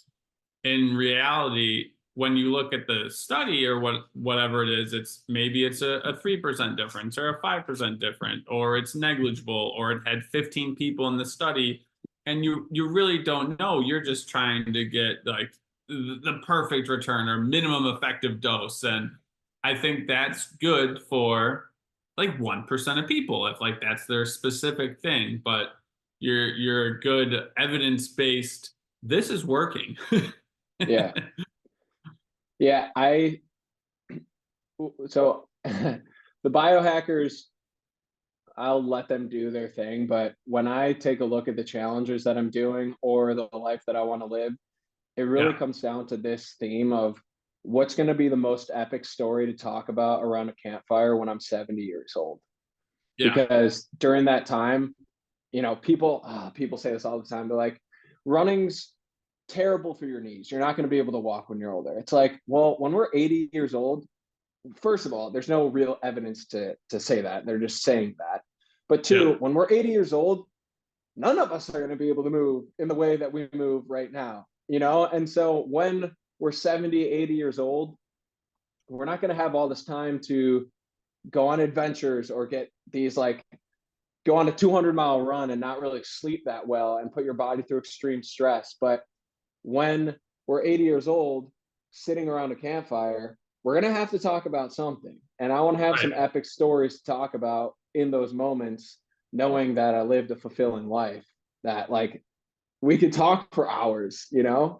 in reality, when you look at the study or whatever it is, it's maybe it's a 3% difference or a 5% different, or it's negligible, or it had 15 people in the study, and you really don't know. You're just trying to get like the perfect return or minimum effective dose, and I think that's good for like 1% of people if like that's their specific thing. But you're a good evidence based. This is working. Yeah. Yeah. So the biohackers, I'll let them do their thing. But when I take a look at the challenges that I'm doing or the life that I want to live, it really Yeah. comes down to this theme of what's going to be the most epic story to talk about around a campfire when I'm 70 years old. Yeah. Because during that time, people say this all the time. They're like, running's terrible for your knees. You're not going to be able to walk when you're older. It's like, well, when we're 80 years old, first of all, there's no real evidence to say that. They're just saying that. But Yeah. two, when we're 80 years old, none of us are going to be able to move in the way that we move right now, And so when we're 70, 80 years old, we're not going to have all this time to go on adventures or get these like go on a 200-mile run and not really sleep that well and put your body through extreme stress. But when we're 80 years old, sitting around a campfire, we're going to have to talk about something. And I want to have Right. some epic stories to talk about in those moments, knowing that I lived a fulfilling life, that like we could talk for hours. Right.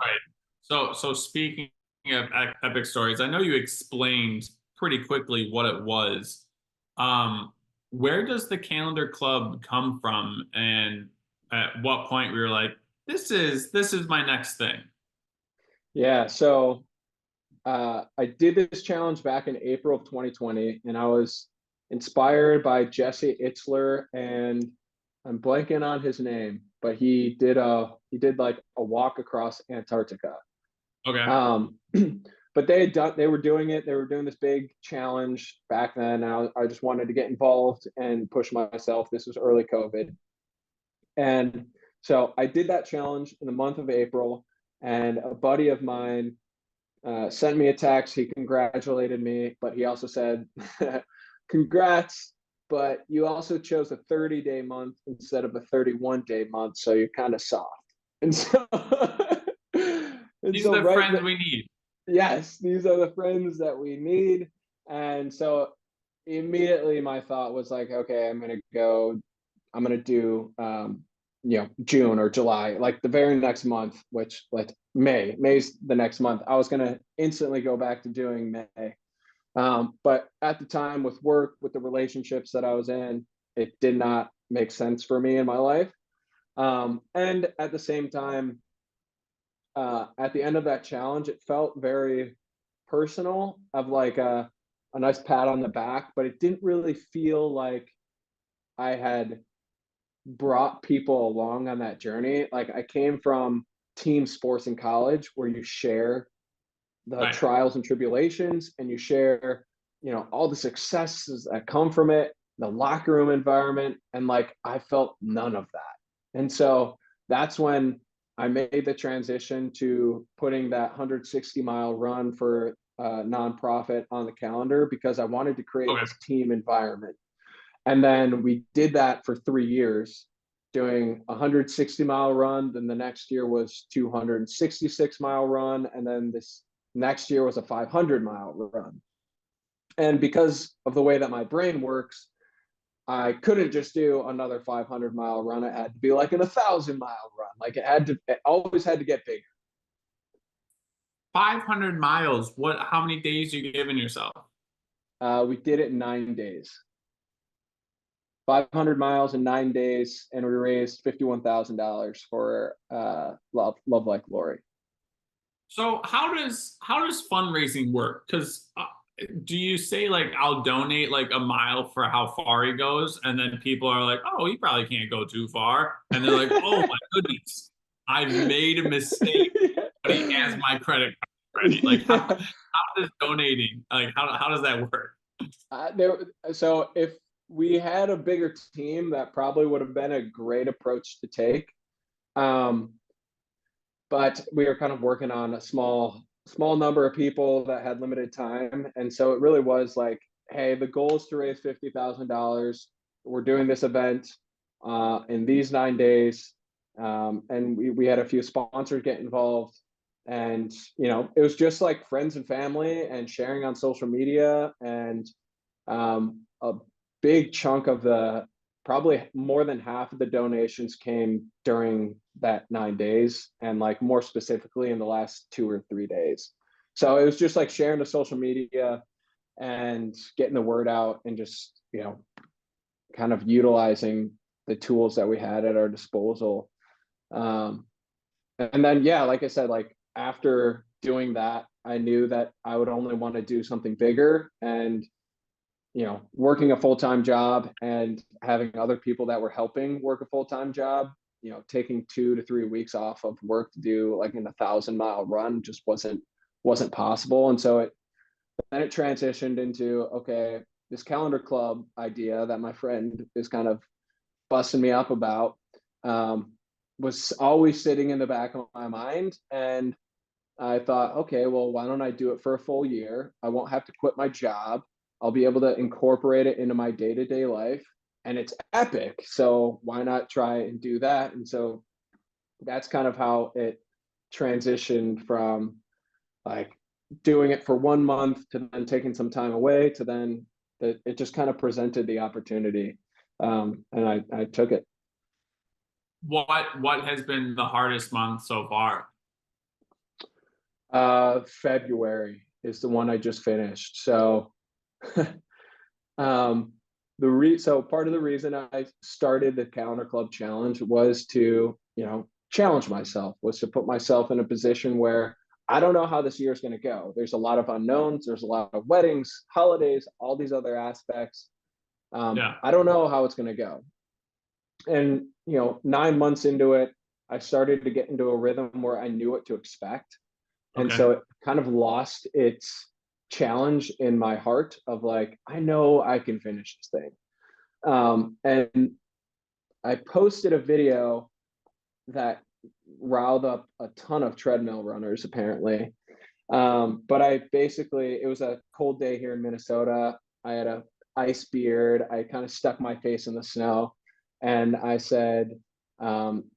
So speaking of epic stories, I know you explained pretty quickly what it was. Um, where does the calendar club come from, and at what point we were like, this is my next thing? Yeah. So I did this challenge back in April of 2020, and I was inspired by Jesse Itzler, and I'm blanking on his name, but he did like a walk across Antarctica. Okay. Um, but they were doing it. They were doing this big challenge back then. And I just wanted to get involved and push myself. This was early COVID, and so I did that challenge in the month of April. And a buddy of mine sent me a text. He congratulated me, but he also said, "Congrats, but you also chose a 30-day month instead of a 31-day month, so you're kind of soft." And so, and These so are the right, friends we need. yes, these are the friends that we need. And so immediately my thought was like, okay, I'm gonna do June or July, like the very next month, which like May's the next month. I was gonna instantly go back to doing May. But at the time with work, with the relationships that I was in, it did not make sense for me in my life. And at the same time, at the end of that challenge, it felt very personal, of like a nice pat on the back, but it didn't really feel like I had brought people along on that journey. Like, I came from team sports in college where you share the Right. trials and tribulations, and you share, all the successes that come from it, the locker room environment, and like I felt none of that. And so that's when I made the transition to putting that 160-mile run for nonprofit on the calendar, because I wanted to create Okay. this team environment. And then we did that for 3 years, doing a 160-mile run. Then the next year was 266-mile run. And then this next year was a 500-mile run. And because of the way that my brain works, I couldn't just do another 500-mile run. It had to be like an 1,000-mile run. Like, it always had to get bigger. 500 miles. How many days are you giving yourself? We did it in 9 days. 500 miles in 9 days, and we raised $51,000 for Love Like Lori. So how does fundraising work? Because do you say like I'll donate like a mile for how far he goes, and then people are like, oh, he probably can't go too far, and they're like, oh my goodness, I've made a mistake, but he has my credit card ready. Like Yeah. how does donating like how does that work? There, so if we had a bigger team, that probably would have been a great approach to take. Um, but we were kind of working on a small number of people that had limited time, and so it really was like, hey, the goal is to raise $50,000. We're doing this event in these 9 days, and we had a few sponsors get involved, and it was just like friends and family and sharing on social media. And a big chunk of the, probably more than half of the donations came during that 9 days, and like more specifically in the last 2 or 3 days. So it was just like sharing the social media and getting the word out, and just kind of utilizing the tools that we had at our disposal. um, and then, yeah, like I said, like after doing that, I knew that I would only want to do something bigger. And working a full-time job and having other people that were helping work a full-time job, taking 2 to 3 weeks off of work to do like an 1,000-mile run just wasn't possible. And so then it transitioned into, okay, this calendar club idea that my friend is kind of busting me up about, um, was always sitting in the back of my mind. And I thought, okay, well, why don't I do it for a full year? I won't have to quit my job. I'll be able to incorporate it into my day-to-day life, and it's epic. So why not try and do that? And so that's kind of how it transitioned from like doing it for 1 month to then taking some time away, to then that it just kind of presented the opportunity. And I took it. What has been the hardest month so far? February is the one I just finished. So Um, so part of the reason I started the Calendar Club Challenge was to, challenge myself, was to put myself in a position where I don't know how this year is going to go. There's a lot of unknowns. There's a lot of weddings, holidays, all these other aspects. Yeah. I don't know how it's going to go. And 9 months into it, I started to get into a rhythm where I knew what to expect. And Okay. so it kind of lost its challenge in my heart of like, I know I can finish this thing. And I posted a video that riled up a ton of treadmill runners, apparently. But I basically, it was a cold day here in Minnesota. I had a ice beard. I kind of stuck my face in the snow, and I said,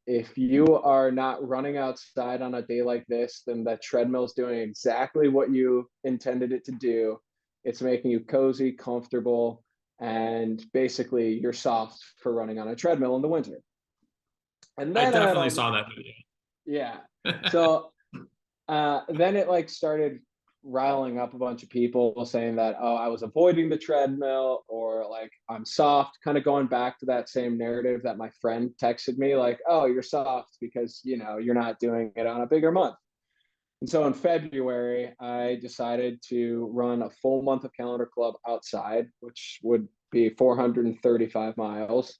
if you are not running outside on a day like this, then that treadmill is doing exactly what you intended it to do. It's making you cozy, comfortable, and basically you're soft for running on a treadmill in the winter. And I then I had definitely all saw the, that video. yeah. So then it like started riling up a bunch of people saying that, oh, I was avoiding the treadmill, or like I'm soft, kind of going back to that same narrative that my friend texted me, like, oh, you're soft because you're not doing it on a bigger month. And so in February, I decided to run a full month of Calendar Club outside, which would be 435 miles,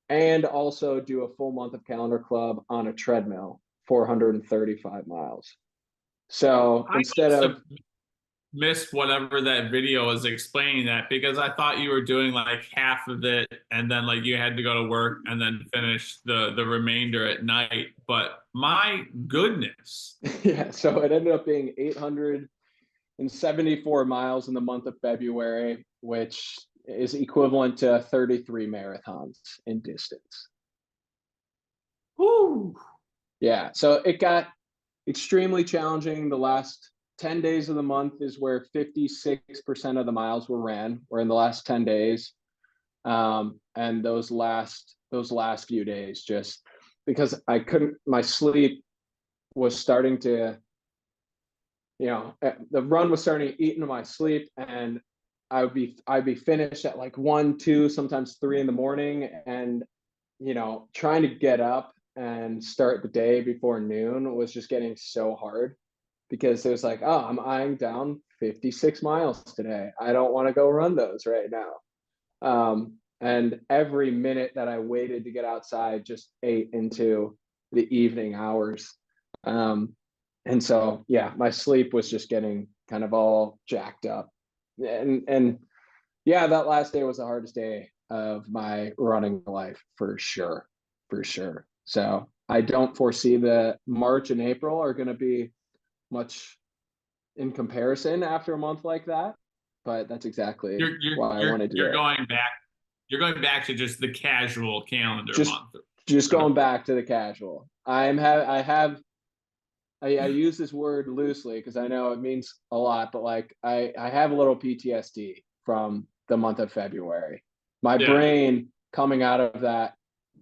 and also do a full month of Calendar Club on a treadmill, 435 miles. So I instead must of, have missed whatever that video was explaining that because I thought you were doing like half of it and then like you had to go to work and then finish the remainder at night. But my goodness. yeah, so it ended up being 874 miles in the month of February, which is equivalent to 33 marathons in distance. Whew. Yeah, so it got extremely challenging. The last 10 days of the month is where 56% of the miles were ran, were in the last 10 days. And those last few days, just because I couldn't, my sleep was starting to, the run was starting to eat into my sleep, and I'd be finished at like 1, 2, sometimes 3 in the morning, and trying to get up and start the day before noon was just getting so hard because it was like, oh, I'm eyeing down 56 miles today. I don't want to go run those right now. And every minute that I waited to get outside just ate into the evening hours. And so, yeah, my sleep was just getting kind of all jacked up. And yeah, that last day was the hardest day of my running life for sure. For sure. So I don't foresee that March and April are going to be much in comparison after a month like that. But that's exactly You're you're why I you're wanted to do you're it. going back. You're going back to just the casual calendar Just month. just going back to the casual. I use this word loosely because I know it means a lot, but like I have a little PTSD from the month of February. My Yeah. brain coming out of that,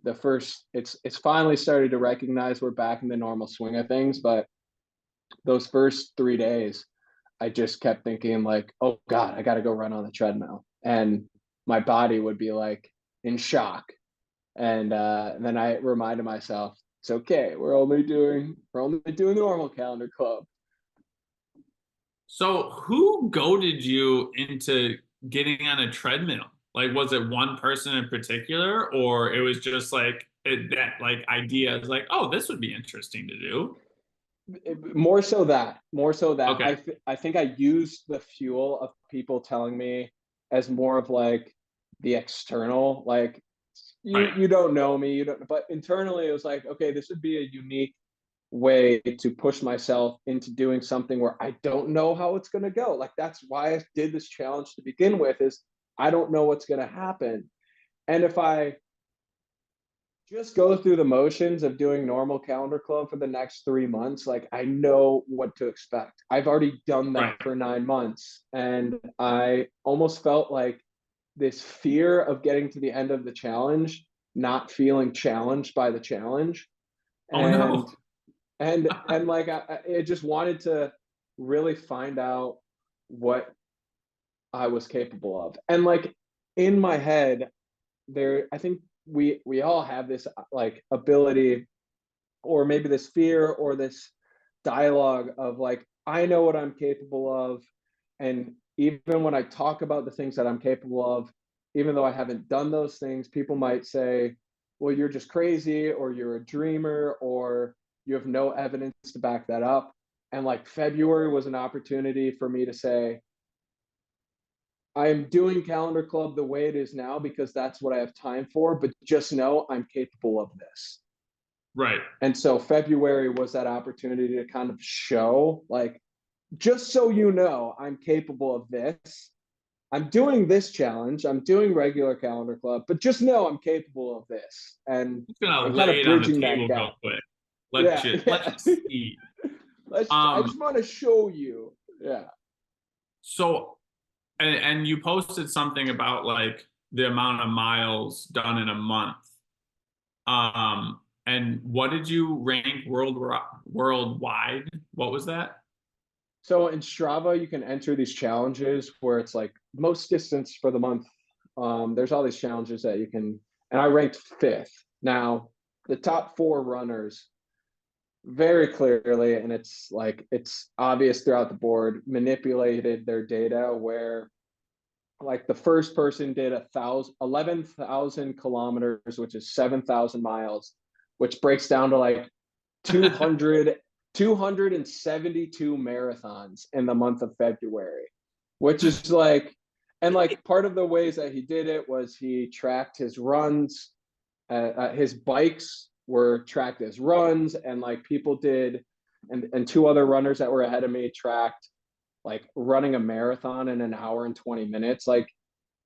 it's finally started to recognize we're back in the normal swing of things, but those first 3 days, I just kept thinking like, oh God, I got to go run on the treadmill, and my body would be like in shock, and then I reminded myself, it's okay. We're only doing normal Calendar Club. So who goaded you into getting on a treadmill? Like, was it one person in particular, or it was just like that like idea is like, oh, this would be interesting to do? More so that Okay. I think I used the fuel of people telling me as more of like the external, like you Right. you don't know me, you don't, but internally it was like, okay, this would be a unique way to push myself into doing something where I don't know how it's going to go. Like that's why I did this challenge to begin with, is I don't know what's going to happen. And if I just go through the motions of doing normal Calendar Club for the next 3 months, like I know what to expect. I've already done Right. that for 9 months, and I almost felt like this fear of getting to the end of the challenge, not feeling challenged by the challenge, Oh and no. and like I just wanted to really find out what I was capable of. And like in my head, I think we all have this like ability, or maybe this fear or this dialogue of like, I know what I'm capable of, and even when I talk about the things that I'm capable of, even though I haven't done those things, people might say, well, you're just crazy, or you're a dreamer, or you have no evidence to back that up. And like February was an opportunity for me to say, I'm doing Calendar Club the way it is now because that's what I have time for, but just know I'm capable of this. Right. And so February was that opportunity to kind of show, like, just so you know, I'm capable of this. I'm doing this challenge. I'm doing regular Calendar Club, but just know I'm capable of this. Just gonna And kind lay of it on the bridging that table real gap. quick. Yeah, Let yeah. you see. I Um, just want to show you. Yeah. so and you posted something about like the amount of miles done in a month. And what did you rank worldwide? What was that? So in Strava, you can enter these challenges where it's like most distance for the month. There's all these challenges that you can, and I ranked fifth. Now, the top four runners, very clearly, and it's like it's obvious throughout the board, manipulated their data where like the first person did 11,000 kilometers, which is 7,000 miles, which breaks down to like 200 272 marathons in the month of February, which is like, and like part of the ways that he did it was he tracked his runs, his bikes were tracked as runs, and like people did, and two other runners that were ahead of me tracked like running a marathon in an hour and 20 minutes. Like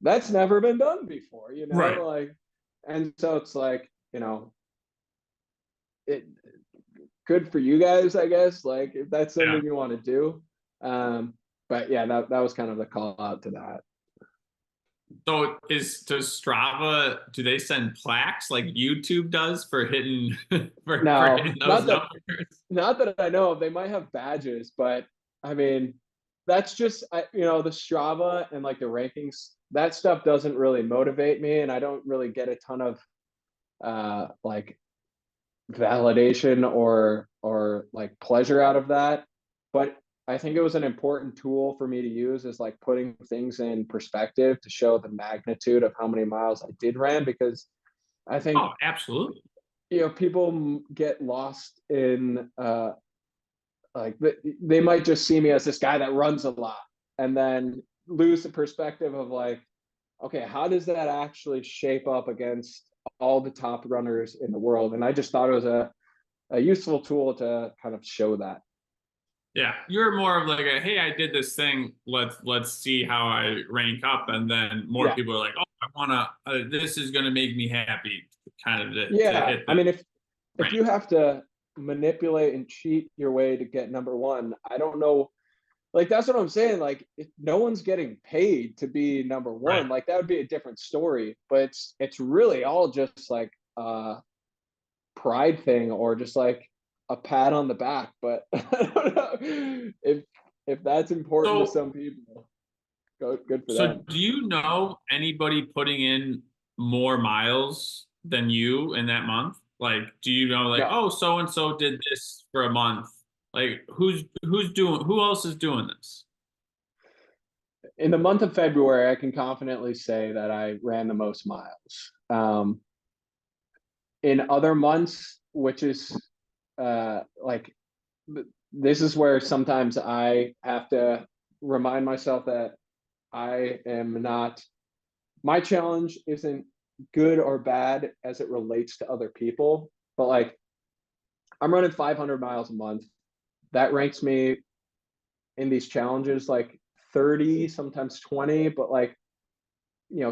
that's never been done before, Right. like, and so it's like, it good for you guys, I guess, like if that's Yeah. something you want to do. But yeah, that was kind of the call out to that. So does Strava, do they send plaques like YouTube does for hitting for Now, hitting those numbers? not that I know of. They might have badges, but I mean, that's just the Strava and like the rankings. That stuff doesn't really motivate me, and I don't really get a ton of like validation or like pleasure out of that. But I think it was an important tool for me to use, is like putting things in perspective to show the magnitude of how many miles I did ran, because I think Oh, absolutely. people get lost in like they might just see me as this guy that runs a lot, and then lose the perspective of like, okay, how does that actually shape up against all the top runners in the world? And I just thought it was a useful tool to kind of show that. Yeah, you're more of like a, hey, I did this thing. Let's see how I rank up, and then more Yeah, people are like, oh, I wanna. This is gonna make me happy, kind of to yeah. hit I the mean, if rank. you have to manipulate and cheat your way to get number one, I don't know. Like that's what I'm saying. Like if no one's getting paid to be number Right. one, like that would be a different story. But it's really all just like pride thing, or just like a pat on the back. But I don't know if that's important to So some people. Good for so them. do you know anybody putting in more miles than you in that month? Like, do you know like, No, oh, so and so did this for a month? Like, who else is doing this? in the month of February, I can confidently say that I ran the most miles. In other months, which is like this is where sometimes I have to remind myself that I am not, my challenge isn't good or bad as it relates to other people, but like I'm running 500 miles a month. That ranks me in these challenges like 30, sometimes 20, but like,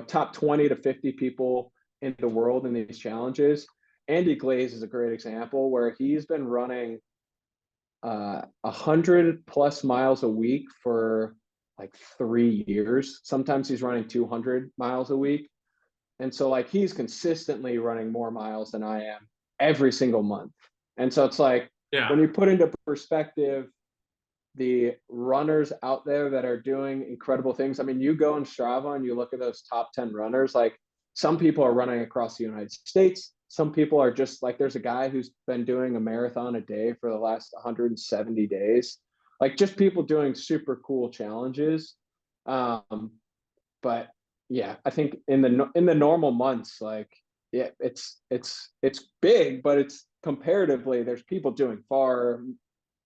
top 20 to 50 people in the world in these challenges. Andy Glaze is a great example where he's been running 100 plus miles a week for like 3 years. Sometimes he's running 200 miles a week. And so like he's consistently running more miles than I am every single month. And so it's like Yeah. when you put into perspective the runners out there that are doing incredible things. I mean, you go on Strava and you look at those top 10 runners, like some people are running across the United States. Some people are just like, there's a guy who's been doing a marathon a day for the last 170 days. Like just people doing super cool challenges. But yeah, I think in the normal months, like, yeah, it's big, but it's comparatively, there's people doing far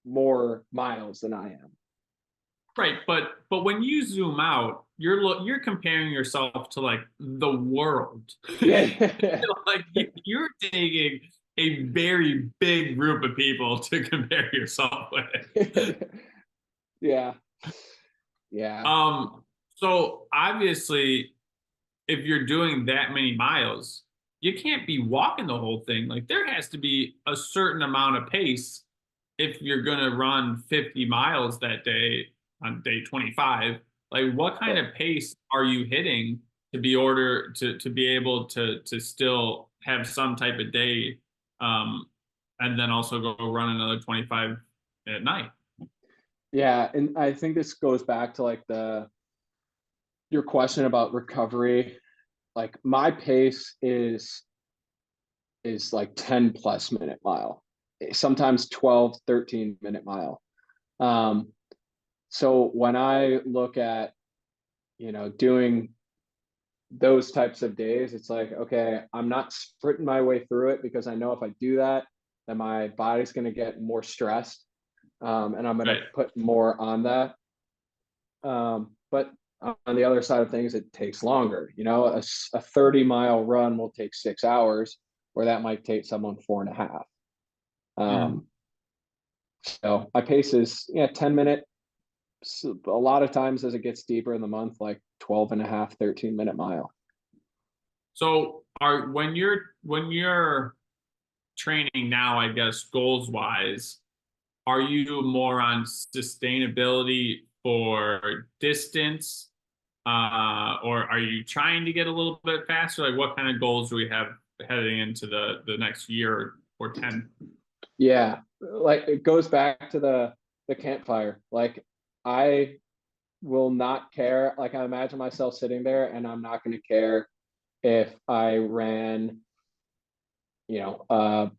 more miles than I am. Right, but when you zoom out, you're comparing yourself to like the world. Yeah. Like you're taking a very big group of people to compare yourself with. Yeah. Yeah. Um, so obviously, if you're doing that many miles, you can't be walking the whole thing. Like there has to be a certain amount of pace if you're going to run 50 miles that day on day 25. Like what kind Right. of pace are you hitting to be order to be able to still have some type of day, um and then also go run another 25 at night? Yeah. And I think this goes back to like your question about recovery. Like my pace is like 10 plus minute mile. sometimes 12, 13-minute mile. Um, so when I look at, doing those types of days, it's like, okay, I'm not sprinting my way through it because I know if I do that, then my body's going to get more stressed, and I'm going to Right. put more on that. But on the other side of things, it takes longer. A 30-mile run will take 6 hours, where that might take someone 4.5. Mhm. Um, so my pace is, 10-minute. A lot of times as it gets deeper in the month, like 12 and a half, 13-minute mile. So are when you're training now, I guess goals wise, are you more on sustainability for distance, or are you trying to get a little bit faster? Like, what kind of goals do we have heading into the next year or 10? Yeah, like it goes back to the campfire. Like I will not care. Like I imagine myself sitting there, and I'm not going to care if I ran, a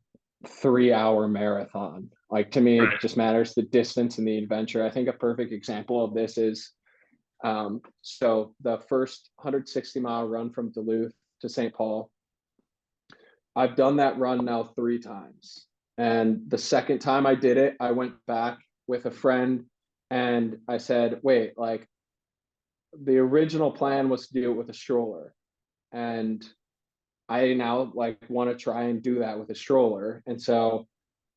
3-hour marathon. Like to me, Right. it just matters the distance and the adventure. I think a perfect example of this is, so the first 160-mile run from Duluth to St. Paul. I've done that run now 3 times. And the second time I did it, I went back with a friend and I said, wait, like the original plan was to do it with a stroller. And I now like want to try and do that with a stroller. And so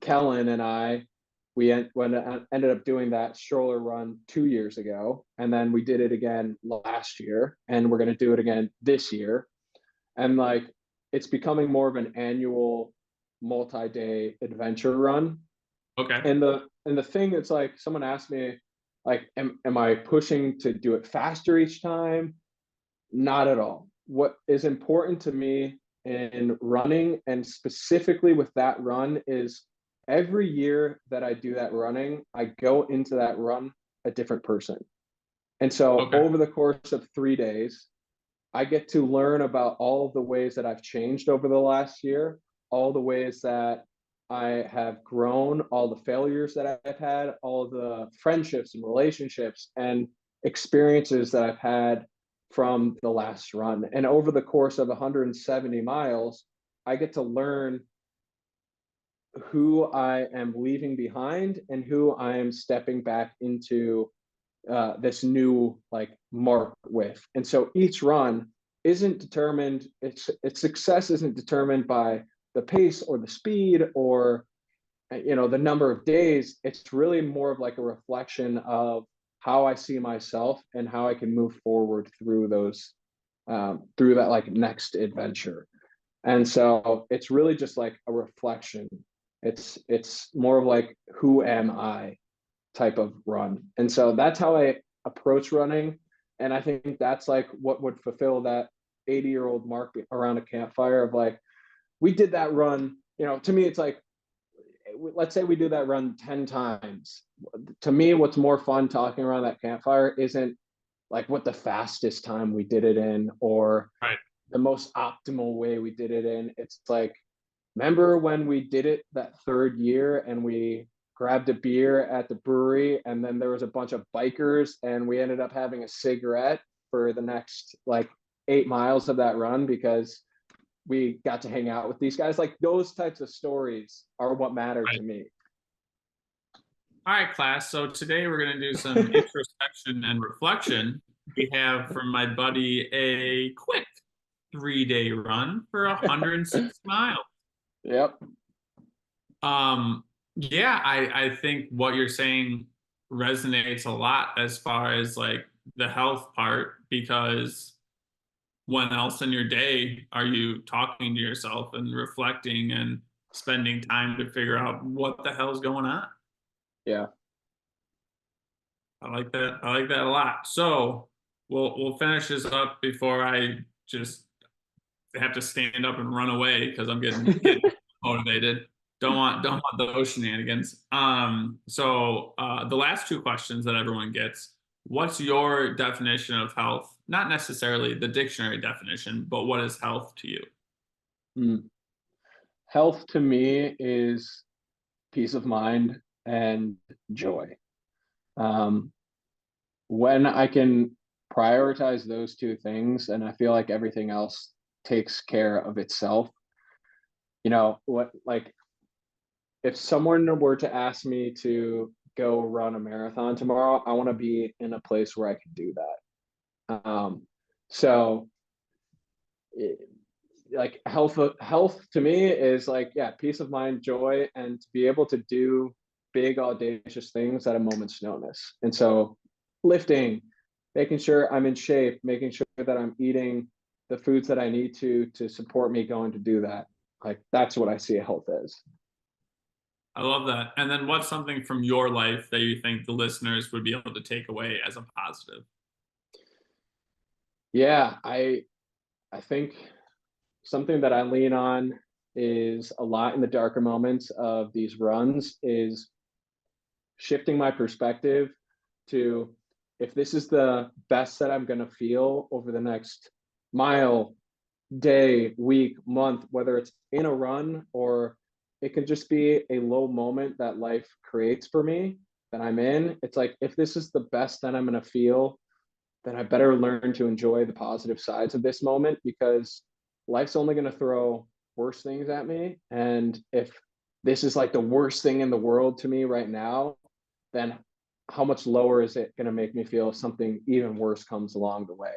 Kellen and I, ended up doing that stroller run 2 years ago. And then we did it again last year. And we're going to do it again this year. And like it's becoming more of an annual multi-day adventure run. Okay. And the thing that's like someone asked me, like, am I pushing to do it faster each time? Not at all. What is important to me in running, and specifically with that run, is every year that I do that running, I go into that run a different person. And so Okay. over the course of 3 days, I get to learn about all of the ways that I've changed over the last year, all the ways that I have grown, all the failures that I've had, all the friendships and relationships and experiences that I've had from the last run. And over the course of 170 miles, I get to learn who I am leaving behind and who I am stepping back into this new like mark with. And so each run isn't determined, its success isn't determined by the pace or the speed or the number of days. It's really more of like a reflection of how I see myself and how I can move forward through those through that like next adventure. And so it's really just like a reflection. It's more of like, who am I type of run. And so that's how I approach running. And I think that's like what would fulfill that 80-year-old Mark around a campfire of like, we did that run. To me, it's like, let's say we do that run 10 times. To me, what's more fun talking around that campfire isn't like what the fastest time we did it in or Right. the most optimal way we did it in. It's like, remember when we did it that third year and we grabbed a beer at the brewery and then there was a bunch of bikers and we ended up having a cigarette for the next like 8 miles of that run because we got to hang out with these guys. Like those types of stories are what matter Right. to me. All right, class. So today we're going to do some introspection and reflection. We have from my buddy a quick 3-day run for 160 miles. Yep. Yeah, I think what you're saying resonates a lot as far as like the health part, because when else in your day are you talking to yourself and reflecting and spending time to figure out what the hell's going on? Yeah. I like that. I like that a lot. So we'll finish this up before I just have to stand up and run away because I'm getting motivated. Don't want those shenanigans. So the last two questions that everyone gets: what's your definition of health? Not necessarily the dictionary definition, but what is health to you? Mm. Health to me is peace of mind and joy. Um, when I can prioritize those two things, and I feel like everything else takes care of itself. What, like, if someone were to ask me to go run a marathon tomorrow, I want to be in a place where I can do that. So it, like health to me is like, yeah, peace of mind, joy, and to be able to do big audacious things at a moment's notice. And so lifting, making sure I'm in shape, making sure that I'm eating the foods that I need to support me going to do that. Like, that's what I see health as. I love that. And then what's something from your life that you think the listeners would be able to take away as a positive? Yeah, I think something that I lean on is a lot in the darker moments of these runs is shifting my perspective to, if this is the best that I'm going to feel over the next mile, day, week, month, whether it's in a run or it can just be a low moment that life creates for me that I'm in. It's like, if this is the best that I'm going to feel, then I better learn to enjoy the positive sides of this moment, because life's only going to throw worse things at me. And if this is like the worst thing in the world to me right now, then how much lower is it going to make me feel if something even worse comes along the way?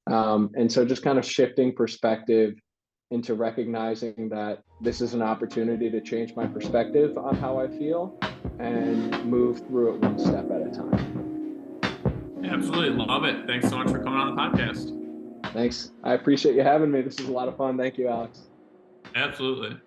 And so just kind of shifting perspective into recognizing that this is an opportunity to change my perspective on how I feel and move through it one step at a time. Absolutely love it. Thanks so much for coming on the podcast. Thanks. I appreciate you having me. This is a lot of fun. Thank you, Alex. Absolutely.